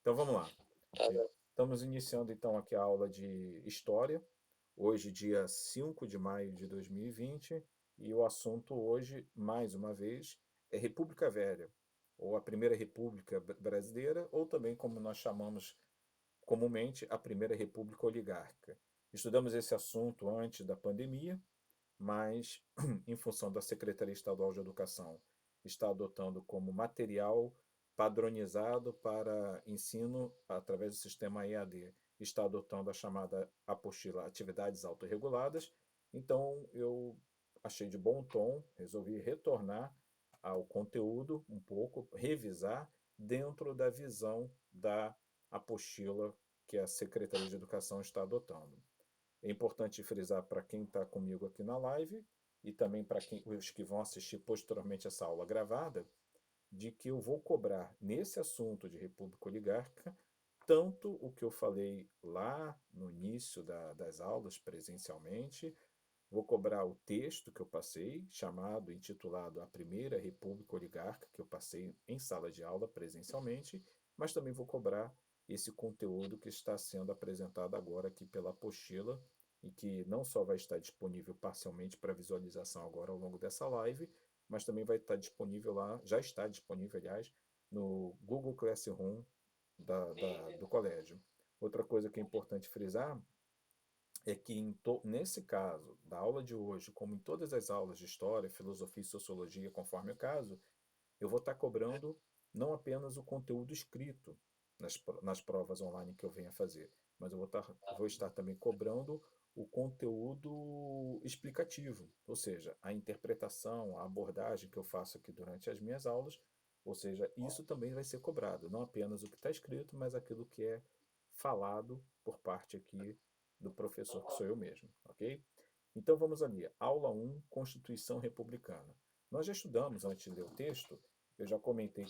Então vamos lá. Tá bom. Estamos iniciando então aqui a aula de História, hoje, dia 5 de maio de 2020, e o assunto hoje, mais uma vez, é República Velha, ou a Primeira República Brasileira, ou também, como nós chamamos comumente, a Primeira República Oligárquica. Estudamos esse assunto antes da pandemia, mas, em função da Secretaria Estadual de Educação está adotando como material padronizado para ensino através do sistema EAD, está adotando a chamada apostila Atividades Autorreguladas. Então, eu achei de bom tom, resolvi retornar ao conteúdo um pouco, revisar dentro da visão da apostila que a Secretaria de Educação está adotando. É importante frisar para quem está comigo aqui na live e também para os que vão assistir posteriormente essa aula gravada, de que eu vou cobrar nesse assunto de República Oligárquica tanto o que eu falei lá no início das aulas presencialmente, vou cobrar o texto que eu passei, chamado, intitulado A Primeira República Oligárquica, que eu passei em sala de aula presencialmente, mas também vou cobrar esse conteúdo que está sendo apresentado agora aqui pela apostila e que não só vai estar disponível parcialmente para visualização agora ao longo dessa live, mas também vai estar disponível lá, já está disponível, aliás, no Google Classroom do colégio. Outra coisa que é importante frisar é que nesse caso, da aula de hoje, como em todas as aulas de história, filosofia e sociologia, conforme o caso, eu vou estar cobrando não apenas o conteúdo escrito nas provas online que eu venha fazer, mas vou estar também cobrando o conteúdo explicativo, ou seja, a interpretação, a abordagem que eu faço aqui durante as minhas aulas, ou seja, isso também vai ser cobrado, não apenas o que está escrito, mas aquilo que é falado por parte aqui do professor, que sou eu mesmo, ok? Então vamos ali, aula 1, Constituição Republicana. Nós já estudamos antes de ler o texto, eu já comentei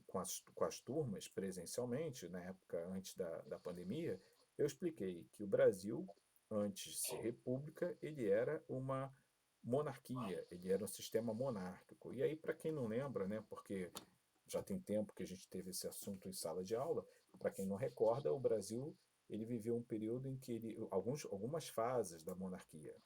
com as turmas presencialmente, na época antes da pandemia, eu expliquei que o Brasil, antes de ser república, ele era uma monarquia, ele era um sistema monárquico. E aí, para quem não lembra, né, porque já tem tempo que a gente teve esse assunto em sala de aula, para quem não recorda, o Brasil ele viveu um período em que algumas fases da monarquia.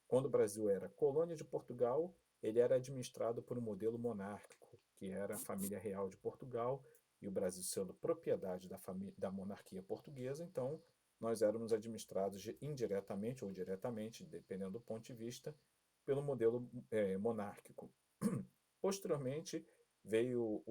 Quando o Brasil era colônia de Portugal, ele era administrado por um modelo monárquico, que era a família real de Portugal, e o Brasil sendo propriedade da monarquia portuguesa, então nós éramos administrados indiretamente ou diretamente, dependendo do ponto de vista, pelo modelo monárquico. Posteriormente, veio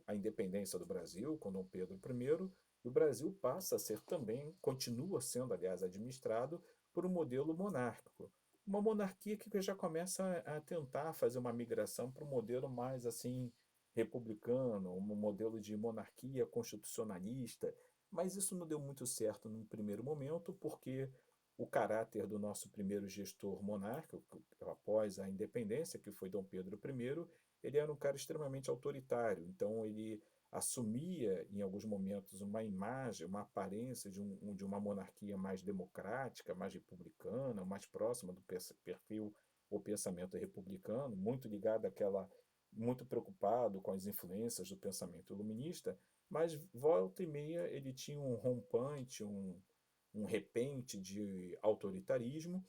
a independência do Brasil com Dom Pedro I, e o Brasil passa a ser também, continua sendo, aliás, administrado por um modelo monárquico. Uma monarquia que já começa a tentar fazer uma migração para um modelo mais assim republicano, um modelo de monarquia constitucionalista, mas isso não deu muito certo num primeiro momento, porque o caráter do nosso primeiro gestor monárquico, após a independência, que foi Dom Pedro I, ele era um cara extremamente autoritário, então ele assumia em alguns momentos uma imagem, uma aparência de uma monarquia mais democrática, mais republicana, mais próxima do perfil ou pensamento republicano, muito ligado muito preocupado com as influências do pensamento iluminista, mas volta e meia ele tinha um rompante, um repente de autoritarismo,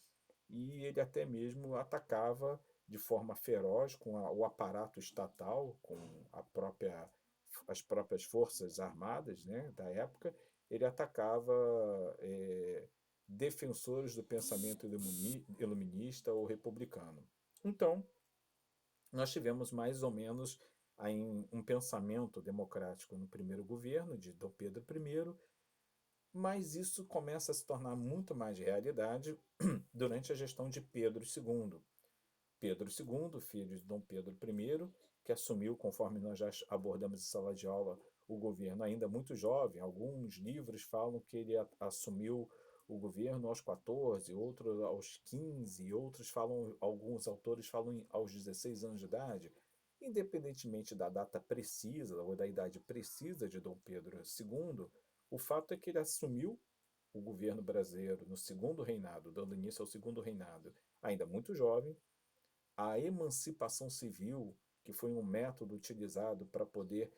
e ele até mesmo atacava de forma feroz com o aparato estatal, com as próprias forças armadas, né, da época, ele atacava defensores do pensamento iluminista ou republicano. Então, nós tivemos mais ou menos aí um pensamento democrático no primeiro governo de Dom Pedro I, mas isso começa a se tornar muito mais realidade durante a gestão de Pedro II. Pedro II, filho de Dom Pedro I, que assumiu, conforme nós já abordamos em sala de aula, o governo ainda muito jovem. Alguns livros falam que ele assumiu o governo aos 14, outros aos 15, outros falam, alguns autores falam aos 16 anos de idade. Independentemente da data precisa ou da idade precisa de Dom Pedro II, o fato é que ele assumiu o governo brasileiro no segundo reinado, dando início ao segundo reinado, ainda muito jovem. A emancipação civil, que foi um método utilizado para poder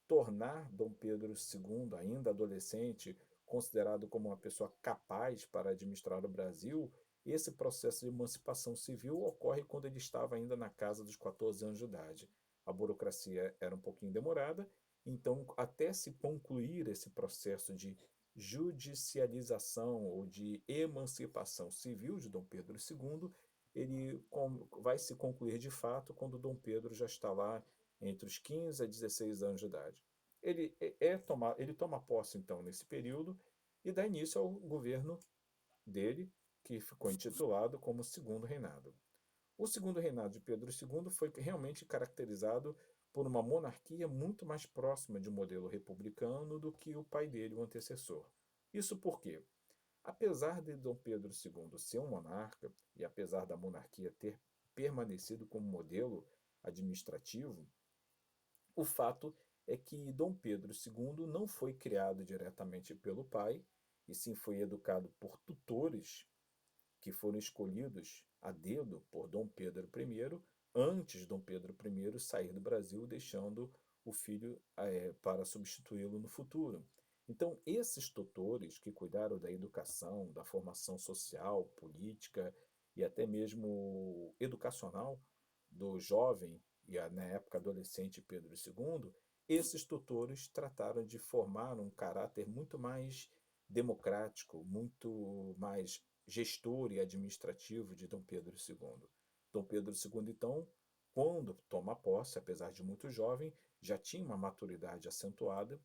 tornar Dom Pedro II, ainda adolescente, considerado como uma pessoa capaz para administrar o Brasil, esse processo de emancipação civil ocorre quando ele estava ainda na casa dos 14 anos de idade. A burocracia era um pouquinho demorada, então, até se concluir esse processo de judicialização ou de emancipação civil de Dom Pedro II, ele vai se concluir de fato quando Dom Pedro já está lá entre os 15 a 16 anos de idade. Ele toma posse, então, nesse período e dá início ao governo dele, que ficou intitulado como Segundo Reinado. O segundo reinado de Pedro II foi realmente caracterizado por uma monarquia muito mais próxima de um modelo republicano do que o pai dele, o antecessor. Isso porque, apesar de Dom Pedro II ser um monarca e apesar da monarquia ter permanecido como modelo administrativo, o fato é que Dom Pedro II não foi criado diretamente pelo pai, e sim foi educado por tutores que foram escolhidos a dedo por Dom Pedro I, antes de Dom Pedro I sair do Brasil, deixando o filho para substituí-lo no futuro. Então, esses tutores que cuidaram da educação, da formação social, política e até mesmo educacional do jovem e, na época, adolescente Pedro II, esses tutores trataram de formar um caráter muito mais democrático, muito mais gestor e administrativo de Dom Pedro II. Dom Pedro II, então, quando toma posse, apesar de muito jovem, já tinha uma maturidade acentuada,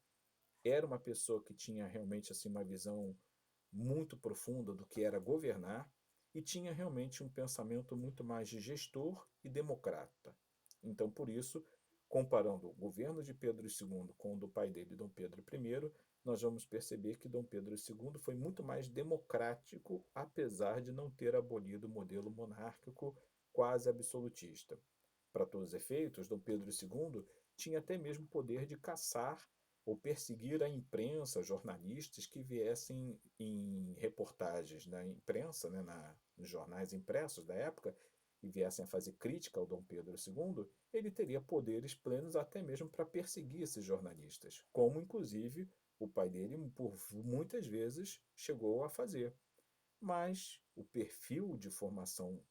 era uma pessoa que tinha realmente assim uma visão muito profunda do que era governar e tinha realmente um pensamento muito mais de gestor e democrata. Então, por isso, comparando o governo de Pedro II com o do pai dele, Dom Pedro I, nós vamos perceber que Dom Pedro II foi muito mais democrático, apesar de não ter abolido o modelo monárquico quase absolutista. Para todos os efeitos, Dom Pedro II tinha até mesmo poder de caçar ou perseguir a imprensa, jornalistas que viessem em reportagens na imprensa, né, nos jornais impressos da época, e viessem a fazer crítica ao Dom Pedro II, ele teria poderes plenos até mesmo para perseguir esses jornalistas, como inclusive o pai dele, por muitas vezes, chegou a fazer. Mas o perfil de formação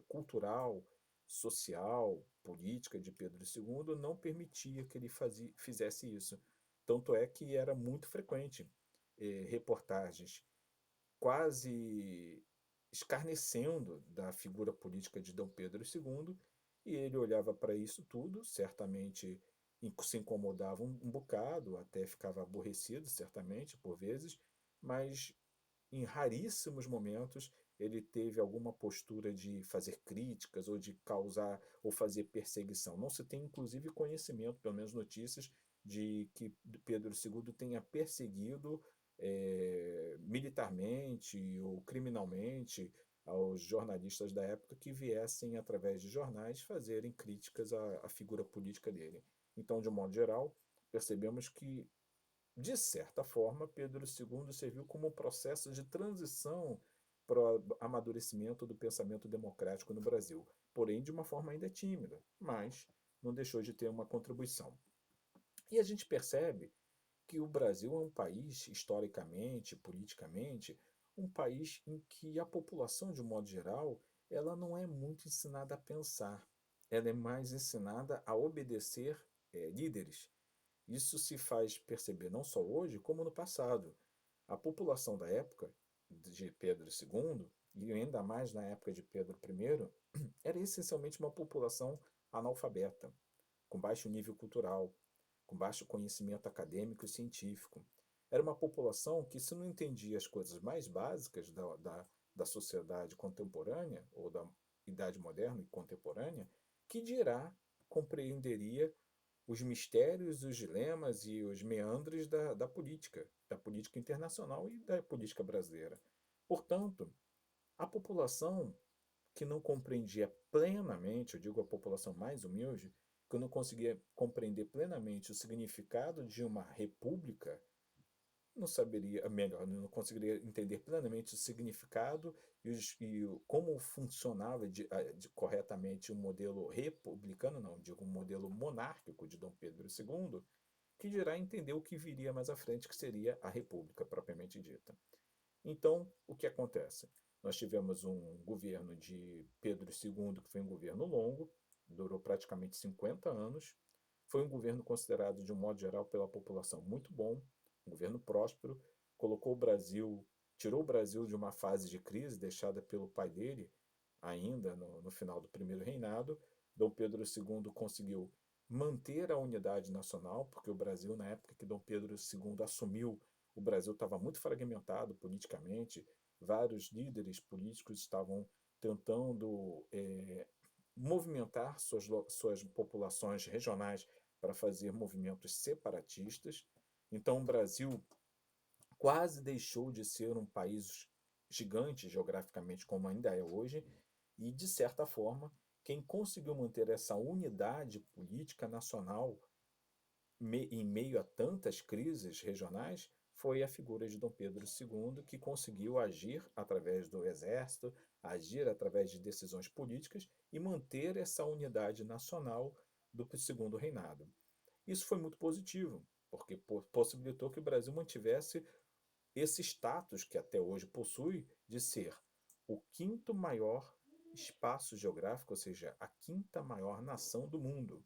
cultural, social, política de Pedro II não permitia que ele fizesse isso. Tanto é que era muito frequente reportagens quase escarnecendo da figura política de Dom Pedro II, e ele olhava para isso tudo, certamente se incomodava um bocado, até ficava aborrecido, certamente, por vezes, mas em raríssimos momentos ele teve alguma postura de fazer críticas ou de causar ou fazer perseguição. Não se tem, inclusive, conhecimento, pelo menos notícias, de que Pedro II tenha perseguido militarmente ou criminalmente aos jornalistas da época que viessem, através de jornais, fazerem críticas à figura política dele. Então, de um modo geral, percebemos que de certa forma, Pedro II serviu como um processo de transição para o amadurecimento do pensamento democrático no Brasil, porém de uma forma ainda tímida, mas não deixou de ter uma contribuição. E a gente percebe que o Brasil é um país, historicamente, politicamente, um país em que a população, de um modo geral, ela não é muito ensinada a pensar, ela é mais ensinada a obedecer líderes. Isso se faz perceber não só hoje, como no passado. A população da época de Pedro II, e ainda mais na época de Pedro I, era essencialmente uma população analfabeta, com baixo nível cultural, com baixo conhecimento acadêmico e científico. Era uma população que, se não entendia as coisas mais básicas da sociedade contemporânea, ou da idade moderna e contemporânea, que dirá compreenderia os mistérios, os dilemas e os meandros da política internacional e da política brasileira. Portanto, a população que não compreendia plenamente, eu digo a população mais humilde, que não conseguia compreender plenamente o significado de uma república, não saberia, melhor, não conseguiria entender plenamente o significado como funcionava corretamente o modelo republicano, não, digo um modelo monárquico de Dom Pedro II, que dirá entender o que viria mais à frente, que seria a República propriamente dita. Então, o que acontece? Nós tivemos um governo de Pedro II, que foi um governo longo, durou praticamente 50 anos. Foi um governo considerado, de um modo geral, pela população muito bom, um governo próspero, colocou o Brasil, tirou o Brasil de uma fase de crise deixada pelo pai dele, ainda no final do primeiro reinado. Dom Pedro II conseguiu manter a unidade nacional, porque o Brasil, na época que Dom Pedro II assumiu, o Brasil estava muito fragmentado politicamente, vários líderes políticos estavam tentando movimentar suas populações regionais para fazer movimentos separatistas. Então, o Brasil quase deixou de ser um país gigante geograficamente, como ainda é hoje, e, de certa forma, quem conseguiu manter essa unidade política nacional em meio a tantas crises regionais foi a figura de Dom Pedro II, que conseguiu agir através do exército, agir através de decisões políticas e manter essa unidade nacional do segundo reinado. Isso foi muito positivo, porque possibilitou que o Brasil mantivesse esse status que até hoje possui de ser o quinto maior espaço geográfico, ou seja, a quinta maior nação do mundo.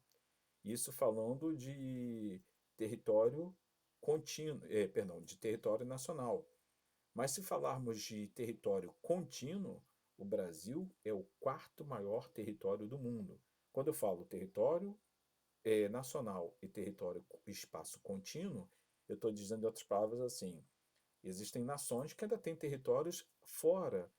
Isso falando de território contínuo, perdão, de território nacional. Mas se falarmos de território contínuo, o Brasil é o quarto maior território do mundo. Quando eu falo território nacional e território espaço contínuo, eu estou dizendo em outras palavras assim: existem nações que ainda têm territórios fora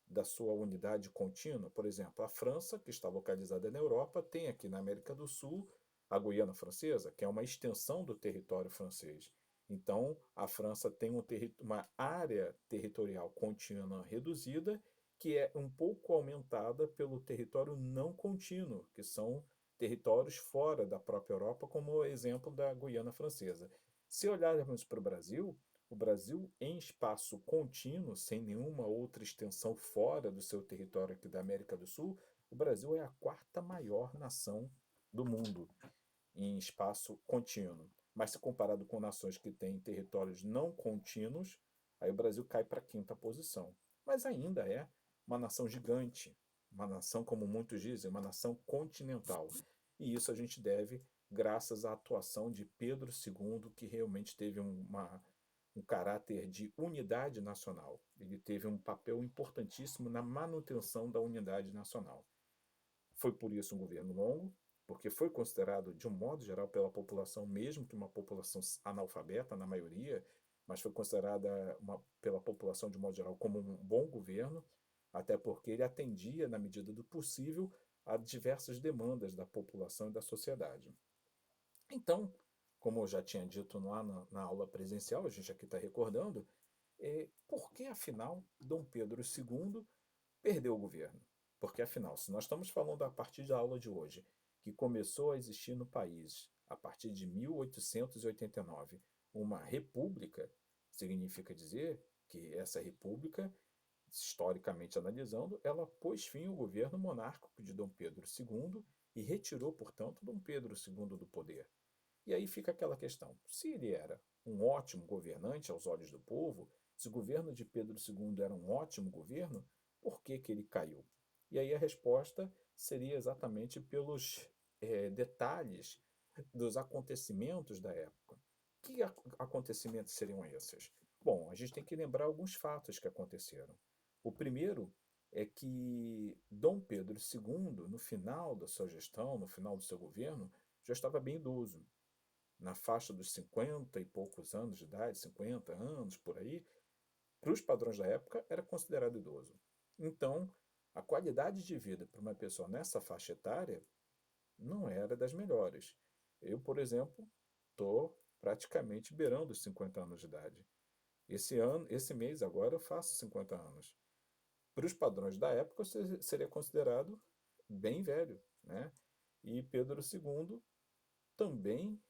da sua unidade contínua. Por exemplo, a França, que está localizada na Europa, tem aqui na América do Sul a Guiana Francesa, que é uma extensão do território francês. Então, a França tem uma área territorial contínua reduzida, que é um pouco aumentada pelo território não contínuo, que são territórios fora da própria Europa, como o exemplo da Guiana Francesa. Se olharmos para o Brasil, em espaço contínuo, sem nenhuma outra extensão fora do seu território aqui da América do Sul, o Brasil é a quarta maior nação do mundo em espaço contínuo. Mas se comparado com nações que têm territórios não contínuos, aí o Brasil cai para a quinta posição. Mas ainda é uma nação gigante, uma nação, como muitos dizem, uma nação continental. E isso a gente deve graças à atuação de Pedro II, que realmente teve um caráter de unidade nacional. Ele teve um papel importantíssimo na manutenção da unidade nacional. Foi por isso um governo longo, porque foi considerado, de um modo geral, pela população, mesmo que uma população analfabeta, na maioria, mas foi considerada pela população, de modo geral, como um bom governo, até porque ele atendia, na medida do possível, a diversas demandas da população e da sociedade. Então, como eu já tinha dito lá na aula presencial, a gente aqui está recordando, por que, afinal, Dom Pedro II perdeu o governo? Porque, afinal, se nós estamos falando a partir da aula de hoje, que começou a existir no país a partir de 1889 uma república, significa dizer que essa república, historicamente analisando, ela pôs fim ao governo monárquico de Dom Pedro II e retirou, portanto, Dom Pedro II do poder. E aí fica aquela questão: se ele era um ótimo governante aos olhos do povo, se o governo de Pedro II era um ótimo governo, por que que ele caiu? E aí a resposta seria exatamente pelos detalhes dos acontecimentos da época. Que acontecimentos seriam esses? Bom, a gente tem que lembrar alguns fatos que aconteceram. O primeiro é que Dom Pedro II, no final da sua gestão, no final do seu governo, já estava bem idoso, na faixa dos 50 e poucos anos de idade, 50 anos por aí, para os padrões da época era considerado idoso. Então, a qualidade de vida para uma pessoa nessa faixa etária não era das melhores. Eu, por exemplo, estou praticamente beirando os 50 anos de idade. Esse mês agora eu faço 50 anos. Para os padrões da época, eu seria considerado bem velho, né? E Pedro II também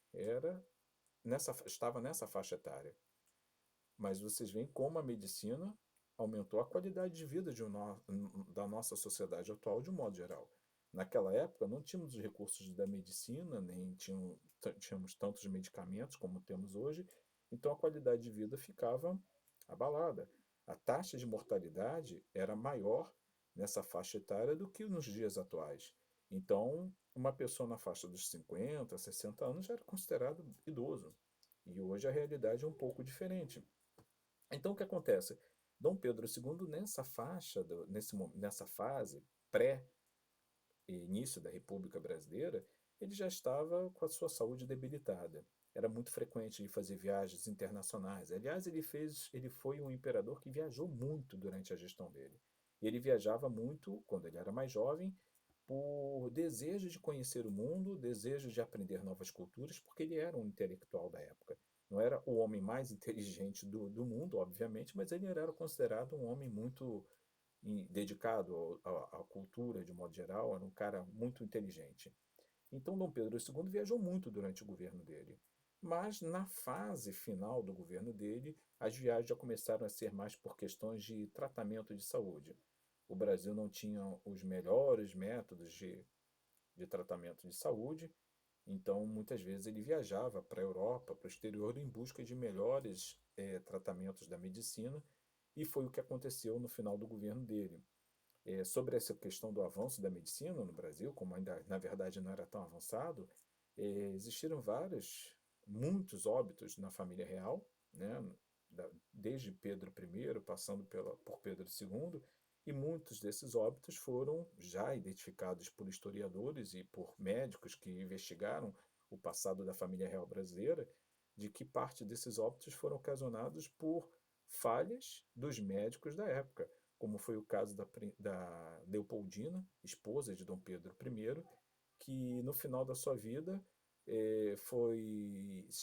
estava nessa faixa etária. Mas vocês veem como a medicina aumentou a qualidade de vida da nossa sociedade atual de um modo geral. Naquela época não tínhamos os recursos da medicina, nem tínhamos tantos medicamentos como temos hoje, então a qualidade de vida ficava abalada. A taxa de mortalidade era maior nessa faixa etária do que nos dias atuais. Então, uma pessoa na faixa dos 50, 60 anos já era considerado idoso. E hoje a realidade é um pouco diferente. Então, o que acontece? Dom Pedro II, nessa faixa, nessa fase pré-início da República Brasileira, ele já estava com a sua saúde debilitada. Era muito frequente ele fazer viagens internacionais. Aliás, ele foi um imperador que viajou muito durante a gestão dele. Ele viajava muito quando ele era mais jovem, por desejo de conhecer o mundo, desejo de aprender novas culturas, porque ele era um intelectual da época. Não era o homem mais inteligente do mundo, obviamente, mas ele era considerado um homem muito dedicado à cultura de modo geral, era um cara muito inteligente. Então, Dom Pedro II viajou muito durante o governo dele. Mas na fase final do governo dele, as viagens já começaram a ser mais por questões de tratamento de saúde. O Brasil não tinha os melhores métodos de tratamento de saúde, então muitas vezes ele viajava para a Europa, para o exterior, em busca de melhores tratamentos da medicina, e foi o que aconteceu no final do governo dele. Sobre essa questão do avanço da medicina no Brasil, como ainda na verdade não era tão avançado, existiram muitos óbitos na família real, né, desde Pedro I, passando por Pedro II, e muitos desses óbitos foram já identificados por historiadores e por médicos que investigaram o passado da família real brasileira, de que parte desses óbitos foram ocasionados por falhas dos médicos da época, como foi o caso da Leopoldina, esposa de Dom Pedro I, que no final da sua vida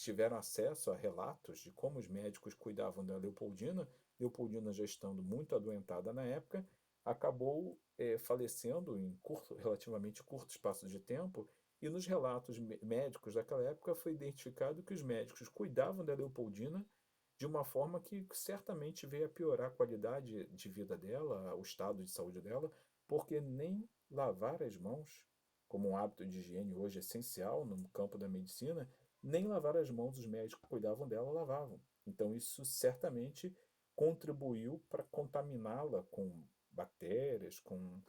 tiveram acesso a relatos de como os médicos cuidavam da Leopoldina. Leopoldina, já estando muito adoentada na época, acabou falecendo em relativamente curto espaço de tempo, e nos relatos médicos daquela época foi identificado que os médicos cuidavam da Leopoldina de uma forma que certamente veio a piorar a qualidade de vida dela, o estado de saúde dela, porque nem lavar as mãos, como um hábito de higiene hoje essencial no campo da medicina, nem lavar as mãos os médicos que cuidavam dela lavavam. Então isso certamente contribuiu para contaminá-la com bactérias, com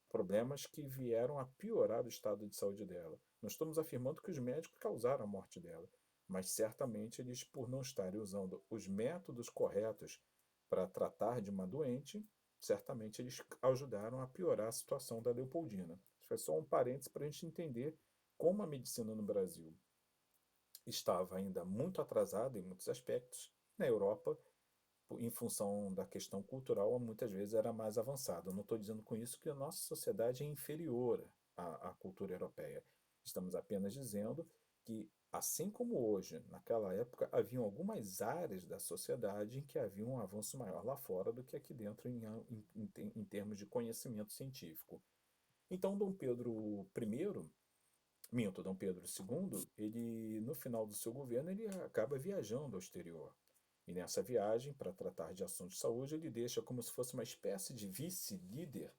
problemas que vieram a piorar o estado de saúde dela. Não estamos afirmando que os médicos causaram a morte dela, mas certamente eles, por não estarem usando os métodos corretos para tratar de uma doente, certamente eles ajudaram a piorar a situação da Leopoldina. Isso foi só um parênteses para a gente entender como a medicina no Brasil estava ainda muito atrasada em muitos aspectos. Na Europa, em função da questão cultural, muitas vezes era mais avançada. Eu não estou dizendo com isso que a nossa sociedade é inferior à cultura europeia. Estamos apenas dizendo que, assim como hoje, naquela época, haviam algumas áreas da sociedade em que havia um avanço maior lá fora do que aqui dentro em termos de conhecimento científico. Então, Dom Pedro II, ele, no final do seu governo, ele acaba viajando ao exterior. E nessa viagem, para tratar de assuntos de saúde, ele deixa como se fosse uma espécie de vice-líder,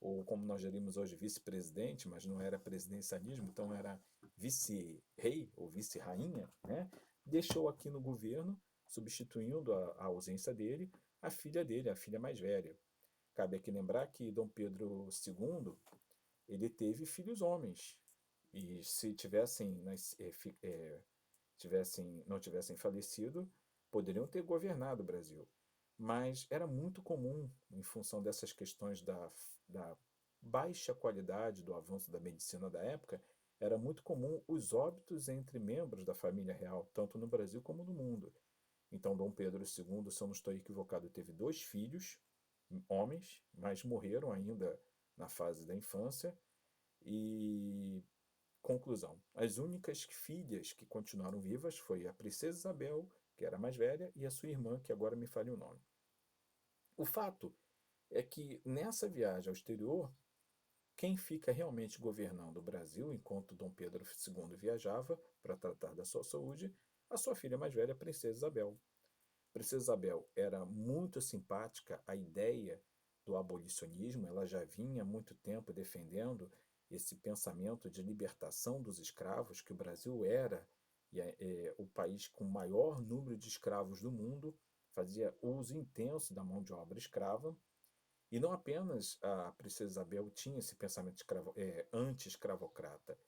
ou como nós diríamos hoje, vice-presidente, mas não era presidencialismo, então era vice-rei ou vice-rainha, né? Deixou aqui no governo, substituindo a ausência dele, a filha mais velha. Cabe aqui lembrar que Dom Pedro II, ele teve filhos homens, e se não tivessem falecido, poderiam ter governado o Brasil. Mas era muito comum, em função dessas questões da baixa qualidade do avanço da medicina da época, era muito comum os óbitos entre membros da família real, tanto no Brasil como no mundo. Então, Dom Pedro II, se eu não estou equivocado, teve 2 filhos, homens, mas morreram ainda na fase da infância. E conclusão: as únicas filhas que continuaram vivas foi a princesa Isabel, que era a mais velha, e a sua irmã, que agora me falha o nome. O fato é que nessa viagem ao exterior, quem fica realmente governando o Brasil enquanto Dom Pedro II viajava para tratar da sua saúde, a sua filha mais velha, a princesa Isabel. A princesa Isabel era muito simpática à ideia do abolicionismo, ela já vinha há muito tempo defendendo esse pensamento de libertação dos escravos, que o Brasil era o país com o maior número de escravos do mundo, fazia uso intenso da mão de obra escrava, e não apenas a princesa Isabel tinha esse pensamento anti-escravocrata.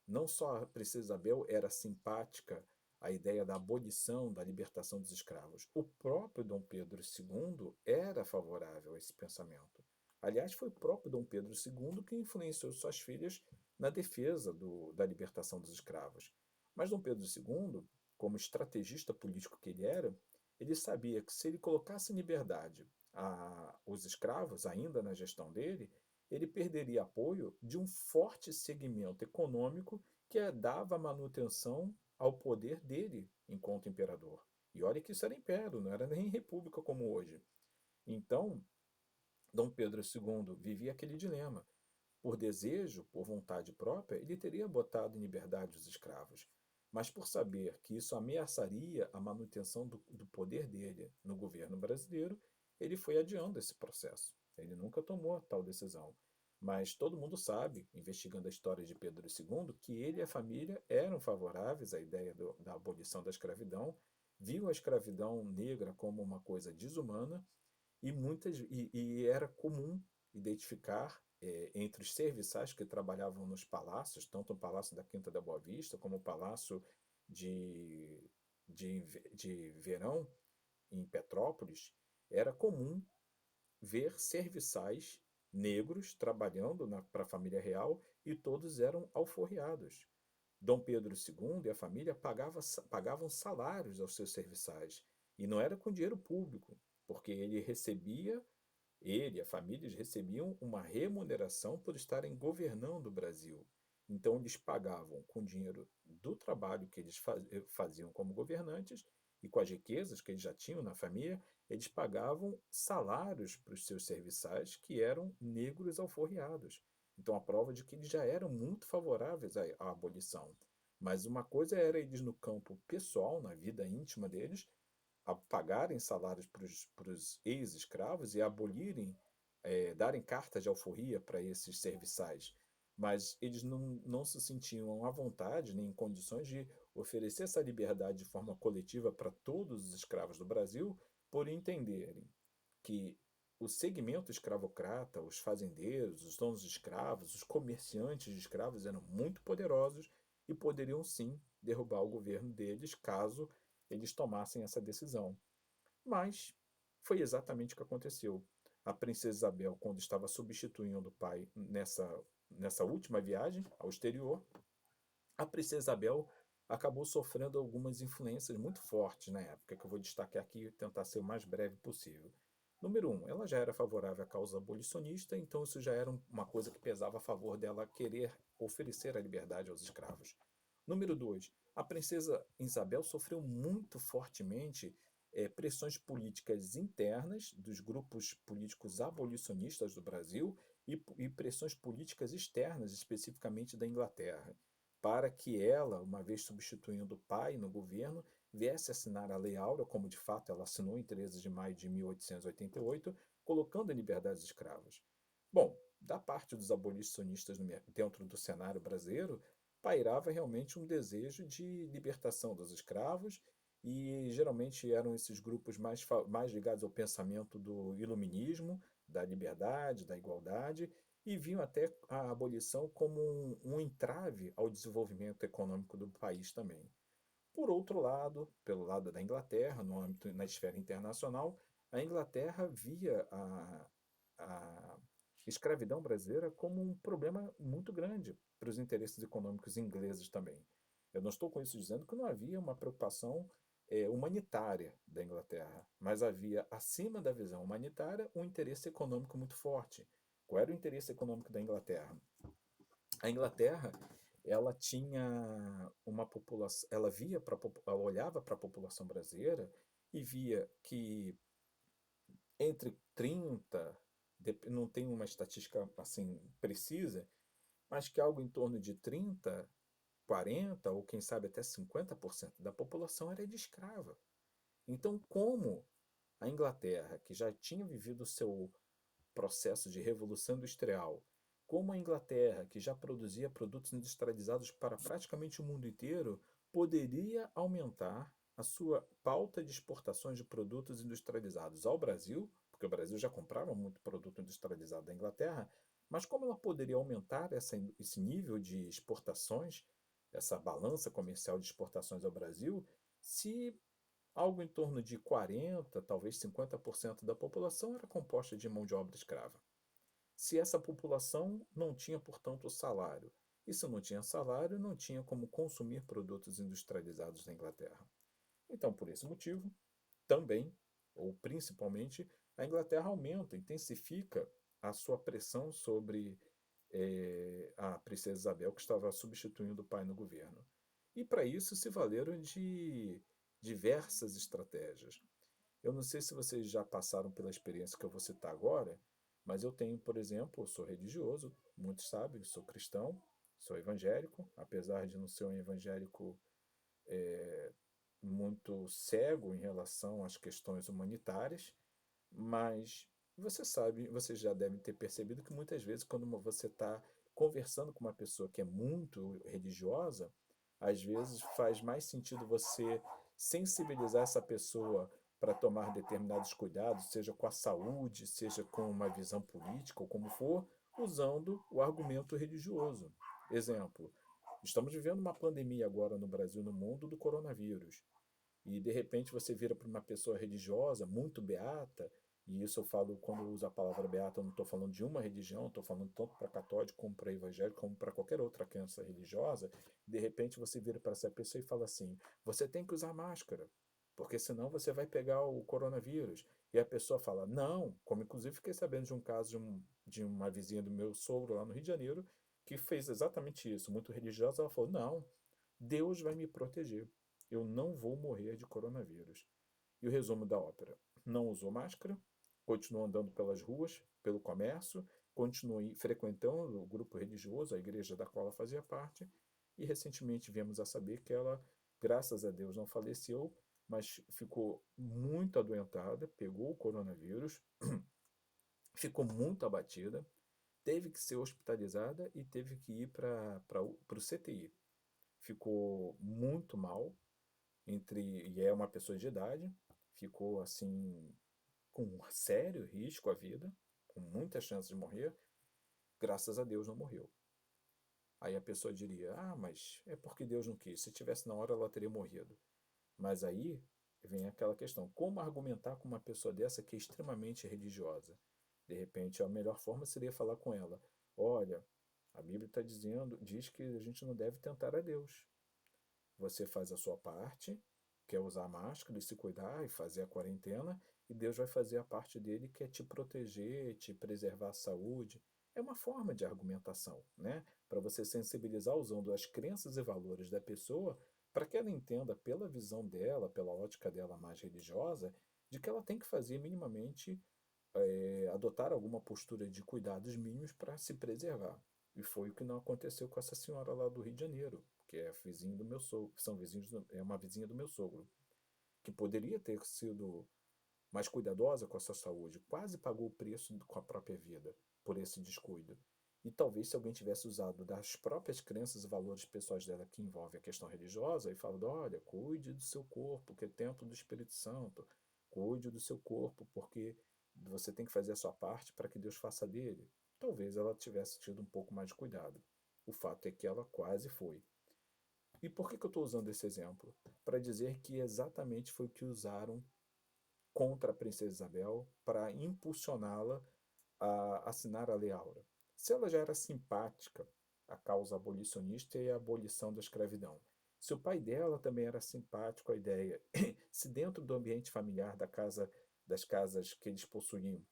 Não só a princesa Isabel era simpática à ideia da abolição, da libertação dos escravos. O próprio Dom Pedro II era favorável a esse pensamento. Aliás, foi o próprio Dom Pedro II que influenciou suas filhas na defesa da libertação dos escravos. Mas Dom Pedro II, como estrategista político que ele era, ele sabia que se ele colocasse em liberdade os escravos, ainda na gestão dele, ele perderia apoio de um forte segmento econômico que dava manutenção ao poder dele enquanto imperador. E olha que isso era império, não era nem república como hoje. Então, Dom Pedro II vivia aquele dilema. Por desejo, por vontade própria, ele teria botado em liberdade os escravos. Mas por saber que isso ameaçaria a manutenção do poder dele no governo brasileiro, ele foi adiando esse processo. Ele nunca tomou tal decisão. Mas todo mundo sabe, investigando a história de Pedro II, que ele e a família eram favoráveis à ideia da abolição da escravidão, viu a escravidão negra como uma coisa desumana e era comum identificar entre os serviçais que trabalhavam nos palácios, tanto o Palácio da Quinta da Boa Vista como o Palácio de, de Verão, em Petrópolis, era comum ver serviçais negros trabalhando para a família real e todos eram alforriados. Dom Pedro II e a família pagavam salários aos seus serviçais e não era com dinheiro público, porque ele e a família recebiam uma remuneração por estarem governando o Brasil. Então, eles pagavam com dinheiro do trabalho que eles faziam como governantes e com as riquezas que eles já tinham na família, eles pagavam salários para os seus serviçais que eram negros alforriados. Então, a prova de que eles já eram muito favoráveis à abolição. Mas uma coisa era eles no campo pessoal, na vida íntima deles, a pagarem salários para os ex-escravos e abolirem, darem cartas de alforria para esses serviçais. Mas eles não se sentiam à vontade nem em condições de oferecer essa liberdade de forma coletiva para todos os escravos do Brasil, por entenderem que o segmento escravocrata, os fazendeiros, os donos de escravos, os comerciantes de escravos eram muito poderosos e poderiam sim derrubar o governo deles caso eles tomassem essa decisão. Mas foi exatamente o que aconteceu. A princesa Isabel, quando estava substituindo o pai nessa última viagem ao exterior, a princesa Isabel acabou sofrendo algumas influências muito fortes na época, que eu vou destacar aqui e tentar ser o mais breve possível. Número um, ela já era favorável à causa abolicionista, então isso já era uma coisa que pesava a favor dela querer oferecer a liberdade aos escravos. Número dois, a princesa Isabel sofreu muito fortemente pressões políticas internas dos grupos políticos abolicionistas do Brasil e pressões políticas externas, especificamente da Inglaterra, para que ela, uma vez substituindo o pai no governo, viesse assinar a Lei Áurea, como de fato ela assinou em 13 de maio de 1888, colocando em liberdade os escravos. Bom, da parte dos abolicionistas dentro do cenário brasileiro, pairava realmente um desejo de libertação dos escravos e geralmente eram esses grupos mais ligados ao pensamento do iluminismo, da liberdade, da igualdade, e viam até a abolição como um entrave ao desenvolvimento econômico do país também. Por outro lado, pelo lado da Inglaterra, no âmbito, na esfera internacional, a Inglaterra via a escravidão brasileira como um problema muito grande para os interesses econômicos ingleses também. Eu não estou com isso dizendo que não havia uma preocupação humanitária da Inglaterra, mas havia, acima da visão humanitária, um interesse econômico muito forte. Qual era o interesse econômico da Inglaterra? A Inglaterra, ela tinha uma população, ela olhava para a população brasileira e via que entre 30, não tem uma estatística assim precisa, mas que algo em torno de 30, 40 ou quem sabe até 50% da população era de escrava. Então, como a Inglaterra, que já tinha vivido o seu processo de revolução industrial, como a Inglaterra, que já produzia produtos industrializados para praticamente o mundo inteiro, poderia aumentar a sua pauta de exportações de produtos industrializados ao Brasil, porque o Brasil já comprava muito produto industrializado da Inglaterra, mas como ela poderia aumentar esse nível de exportações, essa balança comercial de exportações ao Brasil, se algo em torno de 40, talvez 50% da população era composta de mão de obra escrava. Se essa população não tinha, portanto, salário, e se não tinha salário, não tinha como consumir produtos industrializados na Inglaterra. Então, por esse motivo, também, ou principalmente, a Inglaterra aumenta, intensifica a sua pressão sobre a princesa Isabel, que estava substituindo o pai no governo. E para isso se valeram de diversas estratégias. Eu não sei se vocês já passaram pela experiência que eu vou citar agora, mas eu tenho, por exemplo, eu sou religioso, muitos sabem, sou cristão, sou evangélico, apesar de não ser um evangélico muito cego em relação às questões humanitárias, mas você sabe, você já deve ter percebido que muitas vezes quando você está conversando com uma pessoa que é muito religiosa, às vezes faz mais sentido você sensibilizar essa pessoa para tomar determinados cuidados, seja com a saúde, seja com uma visão política ou como for, usando o argumento religioso. Exemplo, estamos vivendo uma pandemia agora no Brasil e no mundo do coronavírus. E de repente você vira para uma pessoa religiosa, muito beata, e isso eu falo quando eu uso a palavra beata, eu não estou falando de uma religião, estou falando tanto para católico como para evangélico, como para qualquer outra crença religiosa. De repente você vira para essa pessoa e fala assim: você tem que usar máscara, porque senão você vai pegar o coronavírus. E a pessoa fala: não, como inclusive fiquei sabendo de um caso de uma vizinha do meu sogro lá no Rio de Janeiro, que fez exatamente isso, muito religiosa. Ela falou: não, Deus vai me proteger. Eu não vou morrer de coronavírus. E o resumo da ópera: não usou máscara, continuou andando pelas ruas, pelo comércio, continuou frequentando o grupo religioso, a igreja da qual ela fazia parte, e recentemente viemos a saber que ela, graças a Deus, não faleceu, mas ficou muito adoentada, pegou o coronavírus, ficou muito abatida, teve que ser hospitalizada e teve que ir para o CTI. Ficou muito mal, e é uma pessoa de idade, ficou assim com um sério risco à vida, com muita chance de morrer, graças a Deus não morreu. Aí a pessoa diria: ah, mas é porque Deus não quis, se tivesse na hora ela teria morrido. Mas aí vem aquela questão: como argumentar com uma pessoa dessa que é extremamente religiosa? De repente, a melhor forma seria falar com ela: olha, a Bíblia está dizendo, diz que a gente não deve tentar a Deus. Você faz a sua parte, que é usar máscara e se cuidar e fazer a quarentena, e Deus vai fazer a parte dele, que é te proteger, te preservar a saúde. É uma forma de argumentação, né? Para você sensibilizar usando as crenças e valores da pessoa, para que ela entenda pela visão dela, pela ótica dela mais religiosa, de que ela tem que fazer minimamente, adotar alguma postura de cuidados mínimos para se preservar. E foi o que não aconteceu com essa senhora lá do Rio de Janeiro, que é vizinho do meu sogro, são vizinhos, é uma vizinha do meu sogro, que poderia ter sido mais cuidadosa com a sua saúde, quase pagou o preço com a própria vida por esse descuido. E talvez se alguém tivesse usado das próprias crenças e valores pessoais dela que envolve a questão religiosa e falado: olha, cuide do seu corpo, que é templo do Espírito Santo, cuide do seu corpo, porque você tem que fazer a sua parte para que Deus faça dele. Talvez ela tivesse tido um pouco mais de cuidado. O fato é que ela quase foi. E por que eu estou usando esse exemplo? Para dizer que exatamente foi o que usaram contra a princesa Isabel para impulsioná-la a assinar a Lei Áurea. Se ela já era simpática à causa abolicionista e à abolição da escravidão, se o pai dela também era simpático à ideia, se dentro do ambiente familiar das casas que eles possuíam,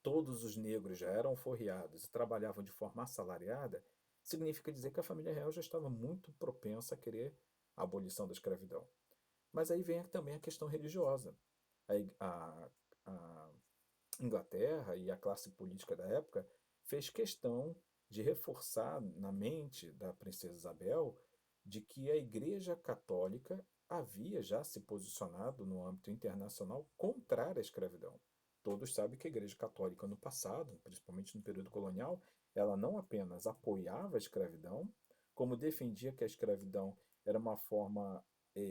todos os negros já eram forreados e trabalhavam de forma assalariada, significa dizer que a família real já estava muito propensa a querer a abolição da escravidão. Mas aí vem também a questão religiosa. A Inglaterra e a classe política da época fez questão de reforçar na mente da princesa Isabel de que a Igreja Católica havia já se posicionado no âmbito internacional contrária à escravidão. todos sabem que a Igreja Católica no passado, principalmente no período colonial, ela não apenas apoiava a escravidão, como defendia que a escravidão era uma forma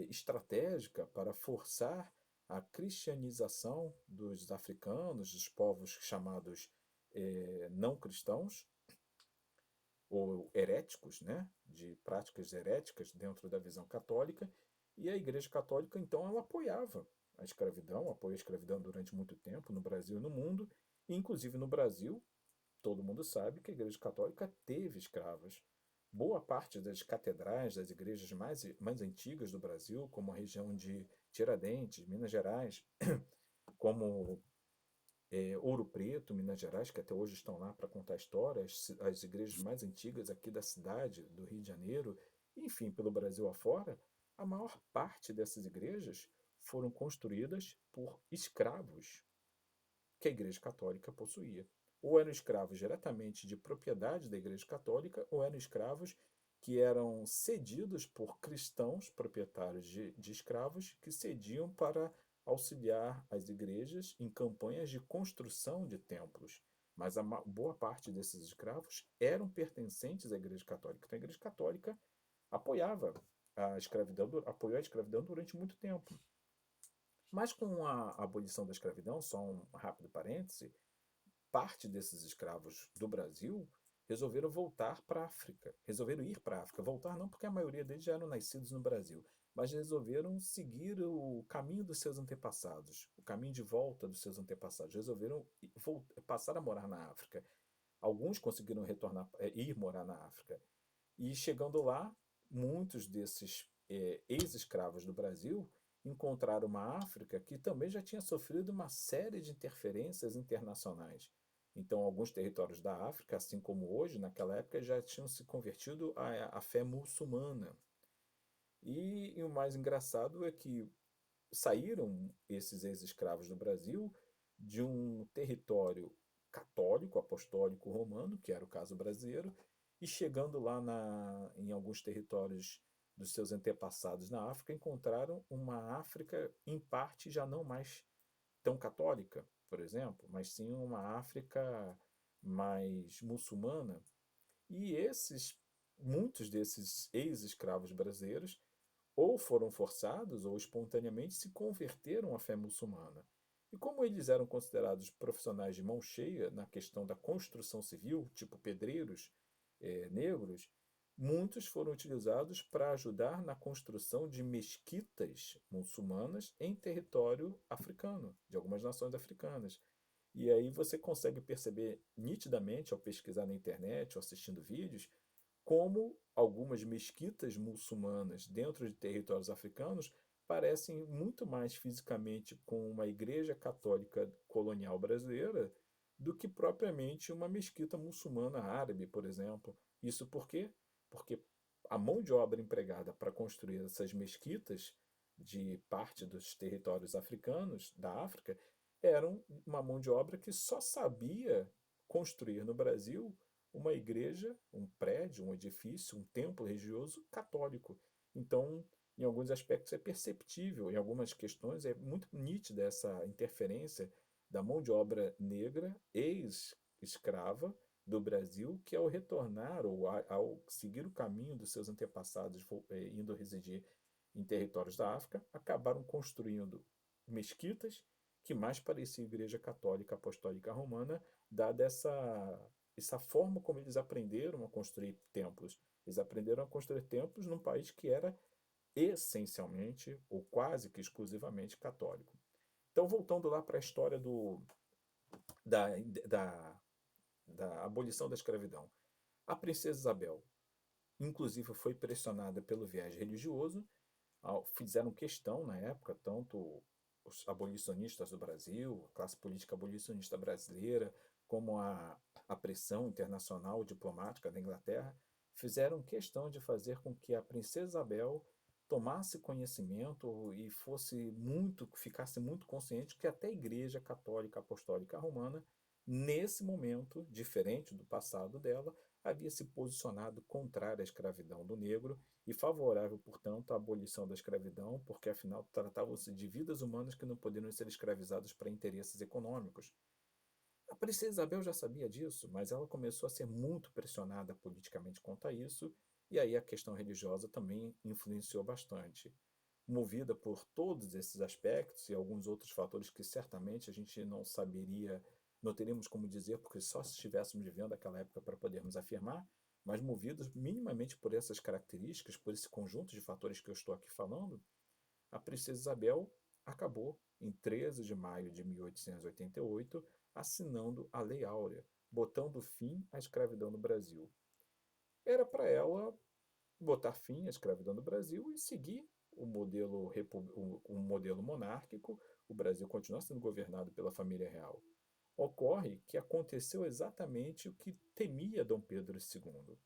estratégica para forçar a cristianização dos africanos, dos povos chamados não cristãos, ou heréticos, né, de práticas heréticas dentro da visão católica, e a Igreja Católica, então, ela apoiava a escravidão, apoiou a escravidão durante muito tempo no Brasil e no mundo, e inclusive no Brasil, todo mundo sabe que a Igreja Católica teve escravos. Boa parte das catedrais das igrejas mais antigas do Brasil, como a região de Tiradentes, Minas Gerais, como Ouro Preto, Minas Gerais, que até hoje estão lá para contar histórias, as igrejas mais antigas aqui da cidade, do Rio de Janeiro, enfim, pelo Brasil afora, a maior parte dessas igrejas foram construídas por escravos que a Igreja Católica possuía. Ou eram escravos diretamente de propriedade da Igreja Católica, ou eram escravos que eram cedidos por cristãos proprietários de escravos que cediam para auxiliar as igrejas em campanhas de construção de templos. Mas a boa parte desses escravos eram pertencentes à Igreja Católica. Então a Igreja Católica apoiava a escravidão, apoiou a escravidão durante muito tempo. Mas com a abolição da escravidão, só um rápido parêntese, parte desses escravos do Brasil resolveram voltar para a África. Resolveram ir para a África. Voltar não porque a maioria deles já eram nascidos no Brasil, mas resolveram seguir o caminho dos seus antepassados, o caminho de volta dos seus antepassados. Resolveram passar a morar na África. Alguns conseguiram retornar, ir morar na África. E chegando lá, muitos desses ex-escravos do Brasil encontraram uma África que também já tinha sofrido uma série de interferências internacionais. Então, alguns territórios da África, assim como hoje, naquela época, já tinham se convertido à fé muçulmana. E o mais engraçado é que saíram esses ex-escravos do Brasil de um território católico, apostólico romano, que era o caso brasileiro, e chegando lá em alguns territórios dos seus antepassados na África, encontraram uma África, em parte, já não mais tão católica, por exemplo, mas sim uma África mais muçulmana. E muitos desses ex-escravos brasileiros ou foram forçados ou espontaneamente se converteram à fé muçulmana. E como eles eram considerados profissionais de mão cheia na questão da construção civil, tipo pedreiros negros, muitos foram utilizados para ajudar na construção de mesquitas muçulmanas em território africano, de algumas nações africanas. E aí você consegue perceber nitidamente, ao pesquisar na internet ou assistindo vídeos, como algumas mesquitas muçulmanas dentro de territórios africanos parecem muito mais fisicamente com uma igreja católica colonial brasileira do que propriamente uma mesquita muçulmana árabe, por exemplo. Isso por quê? Porque a mão de obra empregada para construir essas mesquitas de parte dos territórios africanos, da África, era uma mão de obra que só sabia construir no Brasil uma igreja, um prédio, um edifício, um templo religioso católico. Então, em alguns aspectos é perceptível, em algumas questões é muito nítida essa interferência da mão de obra negra, ex-escrava do Brasil, que ao retornar ou ao seguir o caminho dos seus antepassados, indo residir em territórios da África, acabaram construindo mesquitas que mais pareciam Igreja Católica Apostólica Romana, dada essa forma como eles aprenderam a construir templos. Eles aprenderam a construir templos num país que era essencialmente ou quase que exclusivamente católico. Então, voltando lá para a história da, da, da abolição da escravidão. A princesa Isabel, inclusive, foi pressionada pelo viés religioso, fizeram questão na época, tanto os abolicionistas do Brasil, a classe política abolicionista brasileira, como a pressão internacional diplomática da Inglaterra, fizeram questão de fazer com que a princesa Isabel tomasse conhecimento e ficasse muito consciente que até a Igreja Católica Apostólica Romana, nesse momento, diferente do passado dela, havia se posicionado contrária à escravidão do negro e favorável, portanto, à abolição da escravidão, porque afinal tratavam-se de vidas humanas que não poderiam ser escravizadas para interesses econômicos. A princesa Isabel já sabia disso, mas ela começou a ser muito pressionada politicamente quanto a isso, e aí a questão religiosa também influenciou bastante. Movida por todos esses aspectos e alguns outros fatores que certamente a gente não saberia, não teríamos como dizer, porque só se estivéssemos vivendo aquela época para podermos afirmar, mas movidos minimamente por essas características, por esse conjunto de fatores que eu estou aqui falando, a princesa Isabel acabou, em 13 de maio de 1888, assinando a Lei Áurea, botando fim à escravidão no Brasil. Era para ela botar fim à escravidão no Brasil e seguir o modelo monárquico. O Brasil continua sendo governado pela família real. Ocorre que aconteceu exatamente o que temia Dom Pedro II,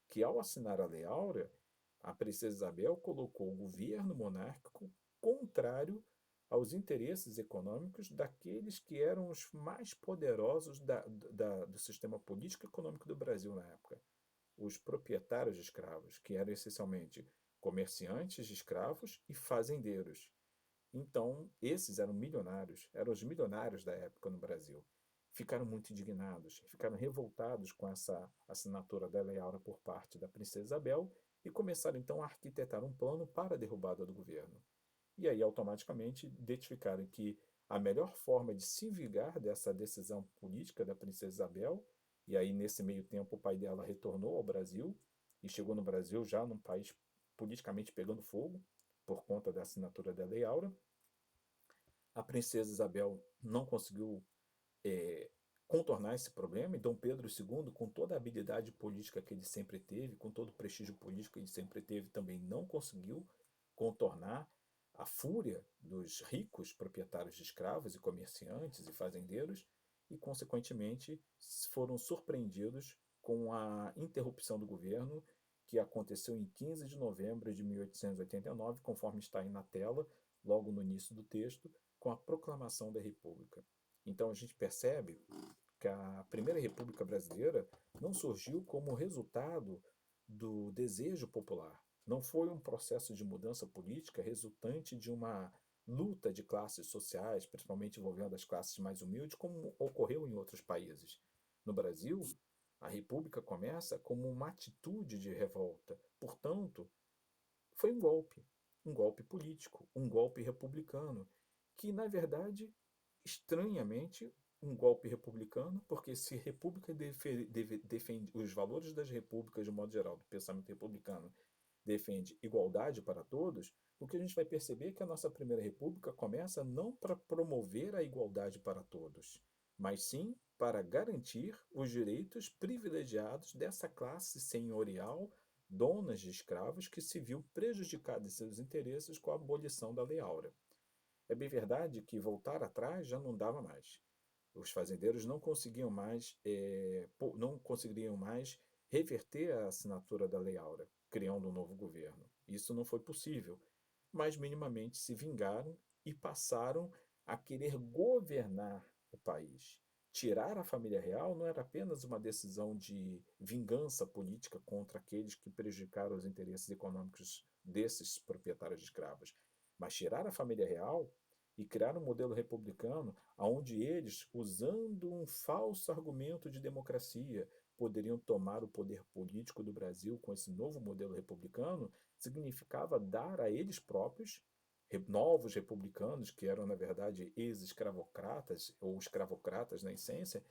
que ao assinar a Lei Áurea, a princesa Isabel colocou o governo monárquico contrário aos interesses econômicos daqueles que eram os mais poderosos do sistema político e econômico do Brasil na época, os proprietários de escravos, que eram essencialmente comerciantes de escravos e fazendeiros. Então, esses eram os milionários da época no Brasil. Ficaram muito indignados, ficaram revoltados com essa assinatura da Lei Áurea por parte da princesa Isabel e começaram então a arquitetar um plano para a derrubada do governo. E aí, automaticamente, identificaram que a melhor forma de se vingar dessa decisão política da princesa Isabel, e aí nesse meio tempo o pai dela retornou ao Brasil e chegou no Brasil já num país politicamente pegando fogo por conta da assinatura da Lei Áurea. A princesa Isabel não conseguiu é, contornar esse problema, e Dom Pedro II, com toda a habilidade política que ele sempre teve, com todo o prestígio político que ele sempre teve, também não conseguiu contornar a fúria dos ricos proprietários de escravos e comerciantes e fazendeiros, e, consequentemente, foram surpreendidos com a interrupção do governo, que aconteceu em 15 de novembro de 1889, conforme está aí na tela, logo no início do texto, com a proclamação da República. Então a gente percebe que a Primeira República Brasileira não surgiu como resultado do desejo popular. Não foi um processo de mudança política resultante de uma luta de classes sociais, principalmente envolvendo as classes mais humildes, como ocorreu em outros países. No Brasil, a República começa como uma atitude de revolta. Portanto, foi um golpe político, um golpe republicano, que na verdade, estranhamente, um golpe republicano, porque se república defende os valores das repúblicas de modo geral, do pensamento republicano, defende igualdade para todos, o que a gente vai perceber é que a nossa primeira república começa não para promover a igualdade para todos, mas sim para garantir os direitos privilegiados dessa classe senhorial, donas de escravos, que se viu prejudicada em seus interesses com a abolição da Lei Áurea. É bem verdade que voltar atrás já não dava mais. Os fazendeiros não conseguiriam mais reverter a assinatura da Lei Áurea, criando um novo governo. Isso não foi possível, mas minimamente se vingaram e passaram a querer governar o país. Tirar a família real não era apenas uma decisão de vingança política contra aqueles que prejudicaram os interesses econômicos desses proprietários de escravos, mas tirar a família real e criar um modelo republicano onde eles, usando um falso argumento de democracia, poderiam tomar o poder político do Brasil com esse novo modelo republicano, significava dar a eles próprios, novos republicanos, que eram, na verdade, ex-escravocratas, ou escravocratas na essência,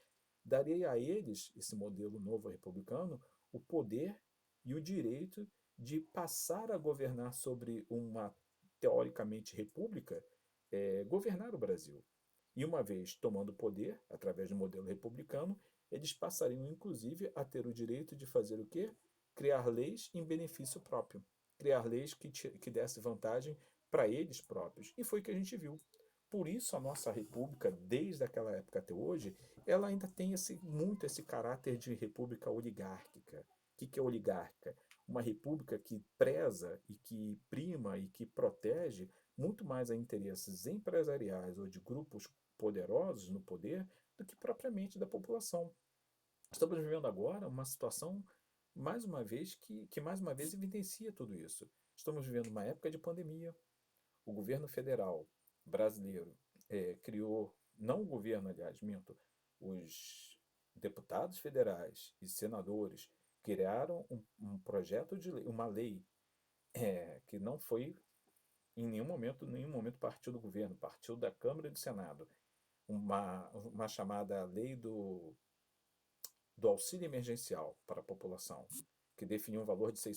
daria a eles, esse modelo novo republicano, o poder e o direito de passar a governar sobre uma, teoricamente, república, governar o Brasil. E uma vez tomando poder, através do modelo republicano, eles passariam, inclusive, a ter o direito de fazer o quê? Criar leis em benefício próprio. Criar leis que desse vantagem para eles próprios. E foi o que a gente viu. Por isso a nossa república, desde aquela época até hoje, ela ainda tem muito esse caráter de república oligárquica. O que é oligárquica? Uma república que preza e que prima e que protege muito mais a interesses empresariais ou de grupos poderosos no poder do que propriamente da população. Estamos vivendo agora uma situação, mais uma vez, que mais uma vez evidencia tudo isso. Estamos vivendo uma época de pandemia. O governo federal brasileiro criou, não o governo, aliás, minto, os deputados federais e senadores criaram um projeto de lei, uma lei que não foi em nenhum momento partiu do governo, partiu da Câmara e do Senado. Uma chamada lei do auxílio emergencial para a população, que definiu um valor de R$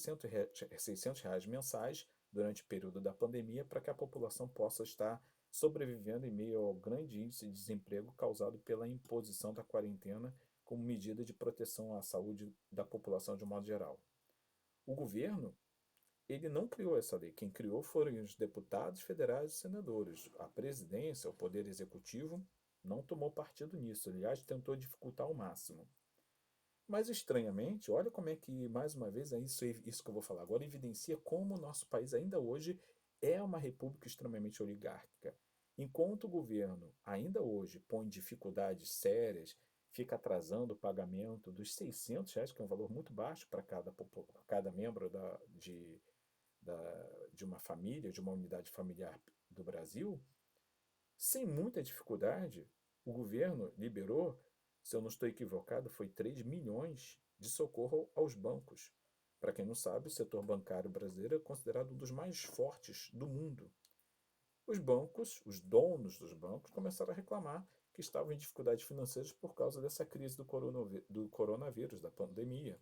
600 mensais durante o período da pandemia para que a população possa estar sobrevivendo em meio ao grande índice de desemprego causado pela imposição da quarentena como medida de proteção à saúde da população de um modo geral. O governo, ele não criou essa lei. Quem criou foram os deputados federais e senadores. A presidência, o poder executivo, não tomou partido nisso. Aliás, tentou dificultar ao máximo. Mas estranhamente, olha como é que, mais uma vez, é isso que eu vou falar agora, evidencia como o nosso país ainda hoje é uma república extremamente oligárquica. Enquanto o governo ainda hoje põe dificuldades sérias, fica atrasando o pagamento dos R$ 600, que é um valor muito baixo para cada membro de uma família, de uma unidade familiar do Brasil, sem muita dificuldade, o governo liberou, se eu não estou equivocado, foi 3 milhões de socorro aos bancos. Para quem não sabe, o setor bancário brasileiro é considerado um dos mais fortes do mundo. Os bancos, os donos dos bancos, começaram a reclamar que estavam em dificuldades financeiras por causa dessa crise do coronavírus, da pandemia.